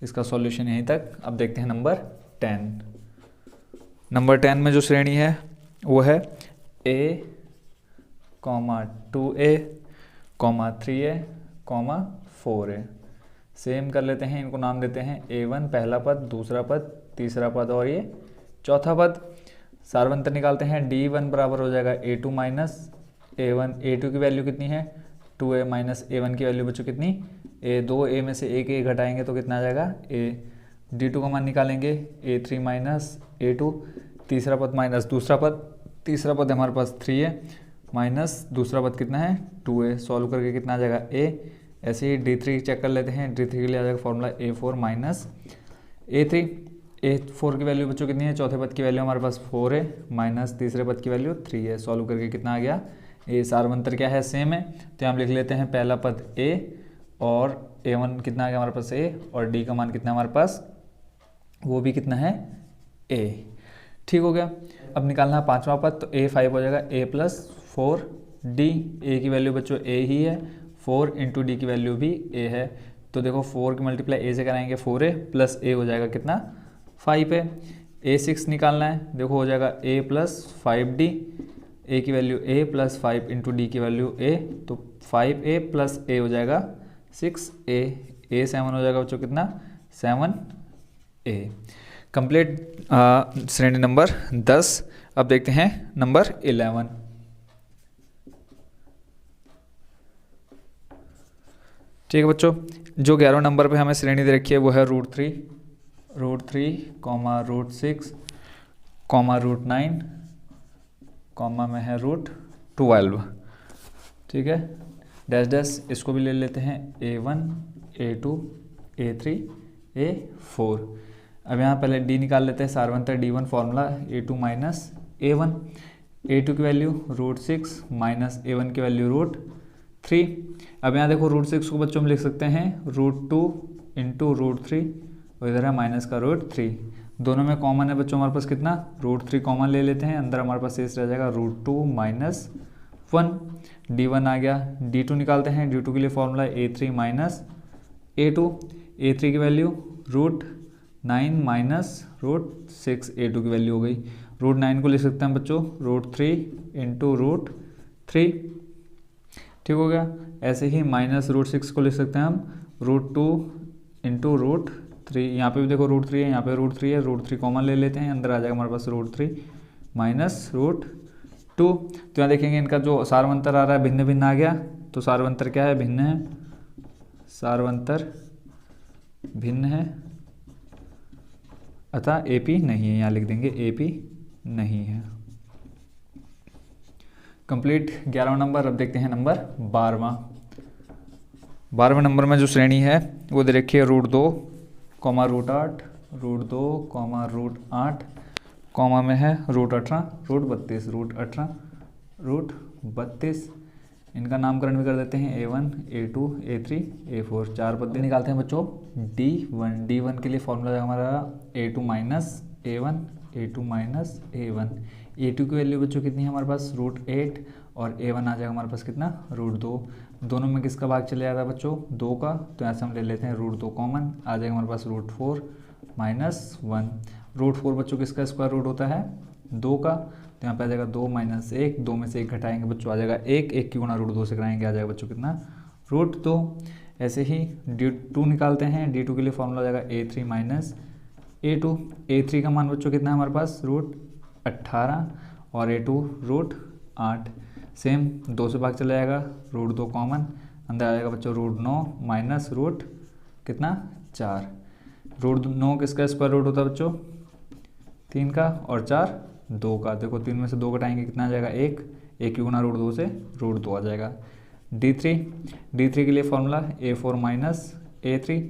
इसका सॉल्यूशन यहीं तक। अब देखते हैं नंबर 10। नंबर 10 में जो श्रेणी है वो है A, 2A, 3A, 4A। Same कर लेते हैं, इनको नाम देते हैं A1 पहला पद, दूसरा पद, तीसरा पद और ये चौथा पद। सारवंतर निकालते हैं। D1 बराबर हो जाएगा A2 माइनस A1, A2 की वैल्यू कितनी है 2A माइनस A1 की वैल्यू बच्चों कितनी A में से एक A घटाएंगे तो कितना आ जाएगा A। D2 का मान निकालेंगे A3 माइनस A2, तीसरा पद माइनस दूसरा पद, तीसरा पद हमारे पास 3A माइनस दूसरा पद कितना है 2A। सॉल्व करके कितना आ जाएगा A। ऐसे ही D3 चेक कर लेते हैं। D3 के लिए आ जाएगा formula A4 minus A3। A4 की वैल्यू बच्चों कितनी है, चौथे पद की वैल्यू हमारे पास 4A माइनस तीसरे पद की वैल्यू 3A। सॉल्व करके कितना आ गया A। सारवंतर क्या है सेम है, तो हम लिख लेते हैं पहला पद A और A1 कितना आ गया हमारे पास A और D का मान कितना है हमारे पास, वो भी कितना है A। ठीक हो गया। अब निकालना है पांचवा पद, तो A5 हो जाएगा A प्लस 4D। A की वैल्यू बच्चों A ही है, 4 इंटू D की वैल्यू भी A है, तो देखो 4 की मल्टीप्लाई A से कराएंगे 4A प्लस A हो जाएगा कितना 5A। A6 निकालना है, देखो हो जाएगा A प्लस 5D, A की value A plus 5 into D की वैल्यू A, तो 5A प्लस A हो जाएगा 6A। A7 हो जाएगा बच्चों कितना 7A। कंप्लीट श्रेणी नंबर 10। अब देखते हैं नंबर 11। ठीक है बच्चों, जो 11 नंबर पे हमें श्रेणी दे रखी है वो है √3, √6, √9, में है √12। ठीक है, डैश डैश इसको भी ले लेते हैं A1 A2 A3 A4। अब यहाँ पहले D निकाल लेते हैं, सारवंतर D1 formula A2 minus A1, A2 की वैल्यू √6 माइनस A1 की वैल्यू √3। अब यहाँ देखो √6 को बच्चों हम लिख सकते हैं √2 इंटू √3 और इधर है माइनस का √3। दोनों में कॉमन है बच्चों हमारे पास कितना, √3 कॉमन ले लेते हैं, अंदर हमारे पास शेष रह जाएगा √2 माइनस 1। D1 आ गया, D2 निकालते हैं, D2 के लिए formula A3 minus A2, A3 की वैल्यू √9 माइनस √6, A2 की वैल्यू हो गई। √9 को लिख सकते हैं बच्चों √3 इंटू √3, ठीक हो गया। ऐसे ही माइनस √6 को लिख सकते हैं हम √2 इंटू √3, यहाँ पे भी देखो √3 है, यहाँ पे √3 है, √3 कॉमन ले लेते हैं, अंदर आ जाएगा हमारे पास √3 माइनस √2। तो यहाँ देखेंगे इनका जो सारवंतर आ रहा है भिन्न भिन्न आ गया, तो सारवंतर क्या है, भिन्न है, सारवंतर भिन्न है, अतः AP नहीं है, यहाँ लिख देंगे AP नहीं है। कंप्लीट 11वां नंबर। अब देखते हैं नंबर 12वां। 12वें नंबर में जो श्रेणी है वो दे रखी है √2, √8, √2, √8, कॉमा में है √18, √32, √18, √32। इनका नामकरण भी कर देते हैं A1 A2 A3 A4। 4 पद निकालते हैं बच्चों D1 के लिए फॉर्मूला है हमारा A2 minus A1, A2 minus A1। A2 की वैल्यू बच्चों कितनी है हमारे पास √8 और A1 आ जाएगा हमारे पास कितना √2। दोनों में किसका भाग चले जाता है बच्चों 2 का, तो ऐसे हम ले लेते हैं √2 कॉमन, आ जाएगा हमारे पास √4 माइनस 1। √4 बच्चों किसका स्क्वायर रूट होता है 2 का, तो यहाँ पे आ जाएगा 2 माइनस 1, 2 में से 1 घटाएंगे बच्चों आ जाएगा 1, 1 की गुणा √2 से कराएंगे आ जाएगा बच्चों कितना √2। ऐसे ही D2 निकालते हैं, D2 के लिए फॉर्मूला आ जाएगा A3 माइनस A2। A3 का मान बच्चों कितना है हमारे पास √18 और A2 √8। सेम 2 से भाग चला जाएगा, √2 कॉमन, अंदर आ जाएगा बच्चों √9 माइनस कितना 4। √9 किसका स्क्वायर रूट होता है बच्चों 3 का, और 4 2 का। देखो 3 में से 2 घटाएंगे कितना आ जाएगा 1, 1 की गुणा √2 से √2 आ जाएगा। D3 के लिए formula A4 minus A3।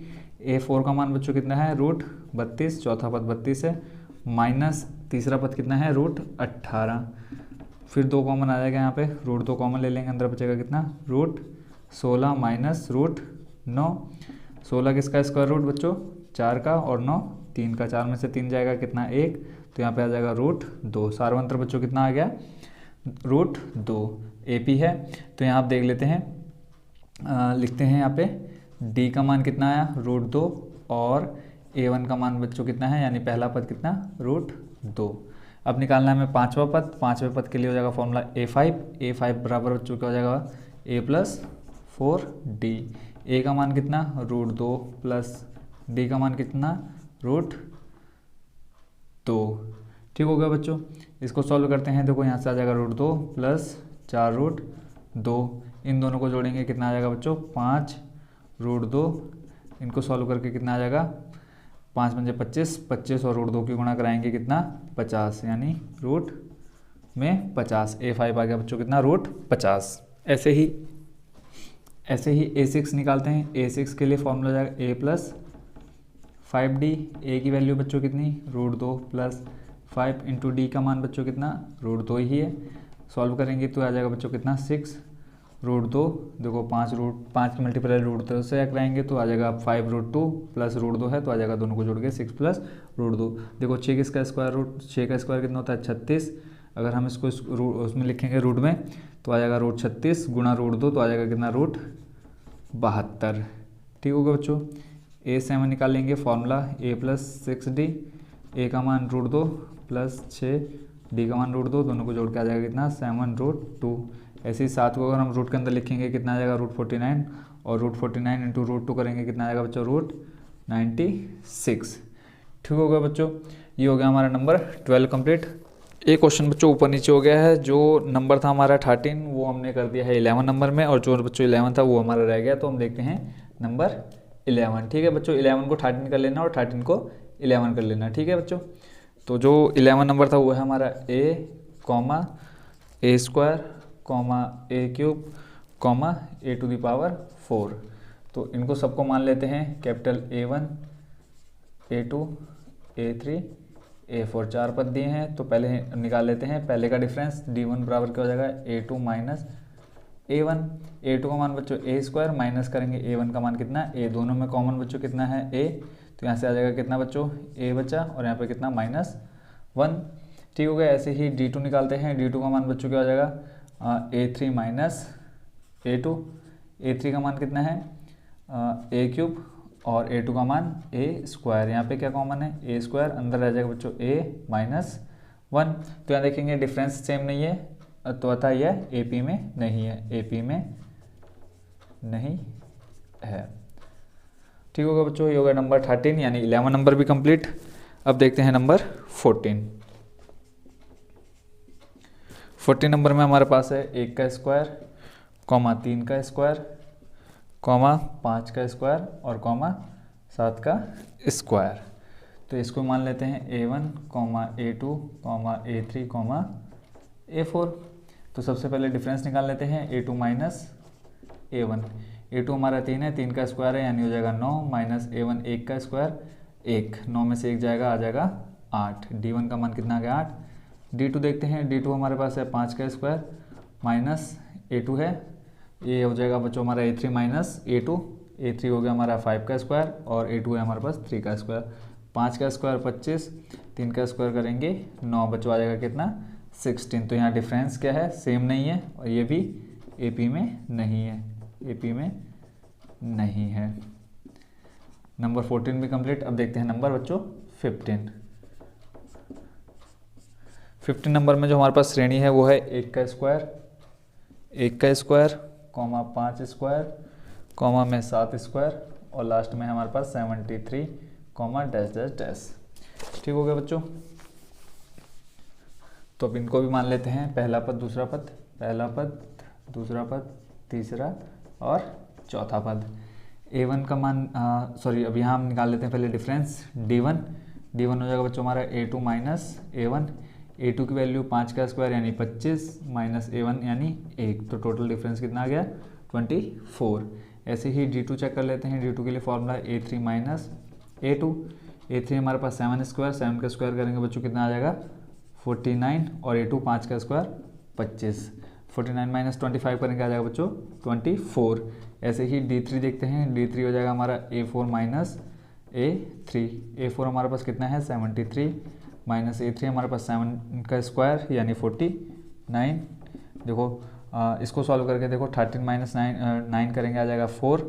A4 का मान बच्चों कितना है √32, चौथा पद 32 है, माइनस तीसरा पद कितना है √18। फिर 2 कॉमन आ जाएगा यहाँ पे, √2 कॉमन ले लेंगे, अंदर बचेगा कितना √16 माइनस √9। 16 किसका स्क्वायर रूट बच्चों 4 का, और 9 3 का, 4 में से 3 जाएगा कितना 1, तो यहाँ पे आ जाएगा √2। सारवंतर बच्चों कितना आ गया √2। AP है, तो यहाँ आप देख लेते हैं, लिखते हैं यहाँ पे D का मान कितना आया √2 और A1 का मान बच्चों कितना है, यानी पहला पद कितना √2। अब निकालना है हमें पांचवा पद। पांचवें पद के लिए हो जाएगा फॉर्मूला A5 बराबर बच्चों क्या हो जाएगा A प्लस 4D। A का मान कितना √2 प्लस D का मान कितना √2। ठीक हो गया बच्चों, इसको सॉल्व करते हैं। देखो यहाँ से आ जाएगा √2 प्लस 4√2, इन दोनों को जोड़ेंगे कितना आ जाएगा बच्चों 5√2। इनको सॉल्व करके कितना आ जाएगा 5 पंजे 25, 25 और √2 की गुणा कराएंगे कितना 50, यानी रूट में 50। A5 आ गया बच्चों कितना √50। ऐसे ही A6 निकालते हैं। A6 के लिए फॉर्मूला जाएगा A प्लस 5D। A की वैल्यू बच्चों कितनी √2 प्लस 5 इंटू D का मान बच्चों कितना √2 ही है। सॉल्व करेंगे तो आ जाएगा बच्चों कितना 6 √2। देखो 5 की मल्टीप्लाई √2 से कराएंगे तो आ जाएगा 5√2 प्लस √2 है, तो आ जाएगा दोनों को जोड़ के 6 प्लस √2। देखो 6 किसका स्क्वायर रूट, 6 का स्क्वायर कितना होता है 36। अगर हम इसको उसमें लिखेंगे रूट में तो आ जाएगा √36 गुणा √2, तो आ जाएगा कितना √72। ठीक होगा बच्चों। A7 निकालेंगे formula A plus 6D। A का मान √2 प्लस 6D का मान √2, दोनों को जोड़ के आ जाएगा कितना 7√2। ऐसे ही 7 को अगर हम रूट के अंदर लिखेंगे कितना आ जाएगा √49, और √49 इंटू √2 करेंगे कितना आएगा बच्चों √96। ठीक हो गया बच्चों, ये हो गया हमारा नंबर 12 कंप्लीट। एक क्वेश्चन बच्चों ऊपर नीचे हो गया है, जो नंबर था हमारा 13 वो हमने कर दिया है 11 नंबर में, और जो बच्चों 11 था वो हमारा रह गया, तो हम देखते हैं नंबर 11। ठीक है बच्चों, 11 को 13 कर लेना और 13 को 11 कर लेना। ठीक है बच्चों, तो जो 11 नंबर था वो है हमारा A, A² A³ comma a to the power 4। तो इनको सबको मान लेते हैं capital A1 A2 A3 A4, 4 पद दिए हैं। तो पहले निकाल लेते हैं। पहले का डिफरेंस D1 बराबर क्या हो जाएगा A2 माइनस A1। A2 का मान बच्चों A स्क्वायर माइनस करेंगे A1 का मान कितना A, दोनों में कॉमन बच्चों कितना है A, तो यहाँ से आ जाएगा कितना बच्चों A बचा और यहाँ पे कितना -1। ठीक हो गया। ऐसे ही D2 निकालते हैं। D2 का मान बच्चों क्या हो जाएगा A3 माइनस A2। A3 का मान कितना है A क्यूब और A2 का मान A स्क्वायर। यहाँ पे क्या कॉमन है A स्क्वायर, अंदर रह जाएगा बच्चों A -1। तो यहाँ देखेंगे डिफरेंस सेम नहीं है, तो अतः यह AP में नहीं है, AP में नहीं है। ठीक होगा बच्चों, ये होगा नंबर 13 यानी 11 नंबर भी कंप्लीट। अब देखते हैं नंबर 14। 14 नंबर में हमारे पास है 1 का स्क्वायर कॉमा 3 का स्क्वायर कॉमा 5 का स्क्वायर और कॉमा 7 का स्क्वायर। तो इसको मान लेते हैं A1 comma A2 comma A3 comma A4। तो सबसे पहले डिफरेंस निकाल लेते हैं A2 माइनस A1। A2 हमारा 3 है, 3 का स्क्वायर है यानी हो जाएगा 9 माइनस A1 1 का स्क्वायर 1, 9 में से 1 जाएगा, आ जाएगा 8। D1 का मान कितना आ गया 8। D2 देखते हैं। D2 हमारे पास है 5 का स्क्वायर माइनस A2 है, ये हो जाएगा बच्चों हमारा A3 माइनस A2। A3 हो गया हमारा 5 का स्क्वायर और A2 है हमारे पास 3 का स्क्वायर। 5 का स्क्वायर 25, 3 का स्क्वायर करेंगे 9, बच्चों आ जाएगा कितना 16। तो यहाँ डिफरेंस क्या है सेम नहीं है और ये भी AP में नहीं है, AP में नहीं है। नंबर 14 भी कंप्लीट। अब देखते हैं नंबर बच्चों 15। 15 नंबर में जो हमारे पास श्रेणी है वो है 1 का स्क्वायर कॉमा 5 स्क्वायर कॉमा में 7 स्क्वायर और लास्ट में हमारे पास 73 कॉमा डैश डैश डैश। ठीक हो गया बच्चों। तो अब इनको भी मान लेते हैं, पहला पद दूसरा पद, पहला पद दूसरा पद तीसरा और चौथा पद। A1 का मान अभी यहाँ हम निकाल लेते हैं पहले डिफरेंस D1 हो जाएगा बच्चों हमारा A2 माइनस A1। A2 की वैल्यू 5 का स्क्वायर यानी 25 माइनस A1 यानी 1, तो टोटल डिफरेंस कितना आ गया 24। ऐसे ही D2 चेक कर लेते हैं। D2 के लिए formula A3 minus A2। A3 हमारे पास 7 स्क्वायर, 7 का स्क्वायर करेंगे बच्चों कितना आ जाएगा 49 और A2 5 का स्क्वायर 25, 49 माइनस 25 करेंगे आ जाएगा बच्चों 24। ऐसे ही D3 देखते हैं। D3 हो जाएगा हमारा A4 माइनस A3। A4 हमारे पास कितना है 73 माइनस A3 हमारे पास 7 का स्क्वायर यानी 49। देखो इसको सॉल्व करके देखो 13 माइनस 9 करेंगे आ जाएगा 4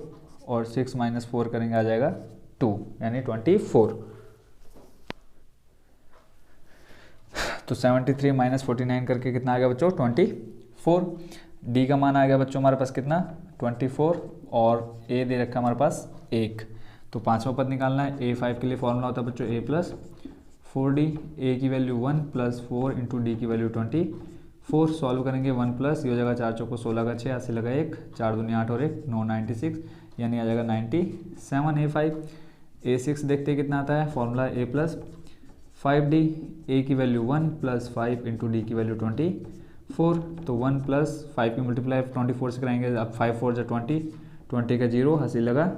और 6 माइनस 4 करेंगे आ जाएगा 2 यानी 24। तो 73 माइनस 49 करके कितना आ गया बच्चों 24। D का मान आ गया बच्चों हमारे पास कितना 24 और A दे रखा हमारे पास 1। तो पांचवा पद निकालना है। A5 के लिए फॉर्मूला होता है बच्चों A प्लस 4D। A की वैल्यू 1 प्लस 4 इंटू D की वैल्यू 24। सॉल्व करेंगे 1 प्लस, ये हो जाएगा 4 चौको 16 का 6, अस्सी लगा 1, 4 दूनी 8 और 1 9, 96 यानी आ जाएगा 97 A5। A6 देखते हैं कितना आता है। Formula A plus 5D। A की वैल्यू 1 प्लस 5 इंटू D की वैल्यू 24। तो 1 प्लस 5 की मल्टीप्लाई 24 से कराएंगे। अब 5 4 जा 20 का 0, हंसी लगा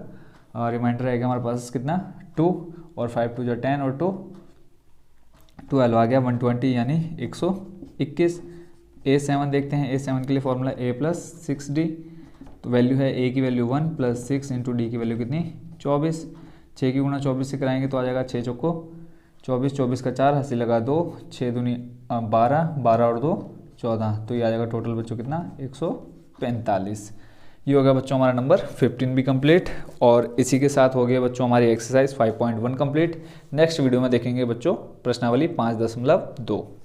और रिमाइंडर रहेगा हमारे पास कितना 2 और 5 2 जा 10 और 2 12 आ गया 120 यानी 121। A7 देखते हैं। A7 के लिए फॉर्मूला A प्लस 6D। तो वैल्यू है A की वैल्यू 1 प्लस 6 इंटू D की वैल्यू कितनी 24। 6 की गुणा 24 से कराएंगे तो आ जाएगा 6 चौको 24, 24 का 4, हंसी लगा 2, 6 दूनी 12, 12 और 2 14। तो ये आ जाएगा टोटल बच्चों कितना 145। ये हो गया बच्चों हमारा नंबर 15 भी कंप्लीट और इसी के साथ हो गया बच्चों हमारी एक्सरसाइज 5.1 कंप्लीट। नेक्स्ट वीडियो में देखेंगे बच्चों प्रश्नावली 5.2।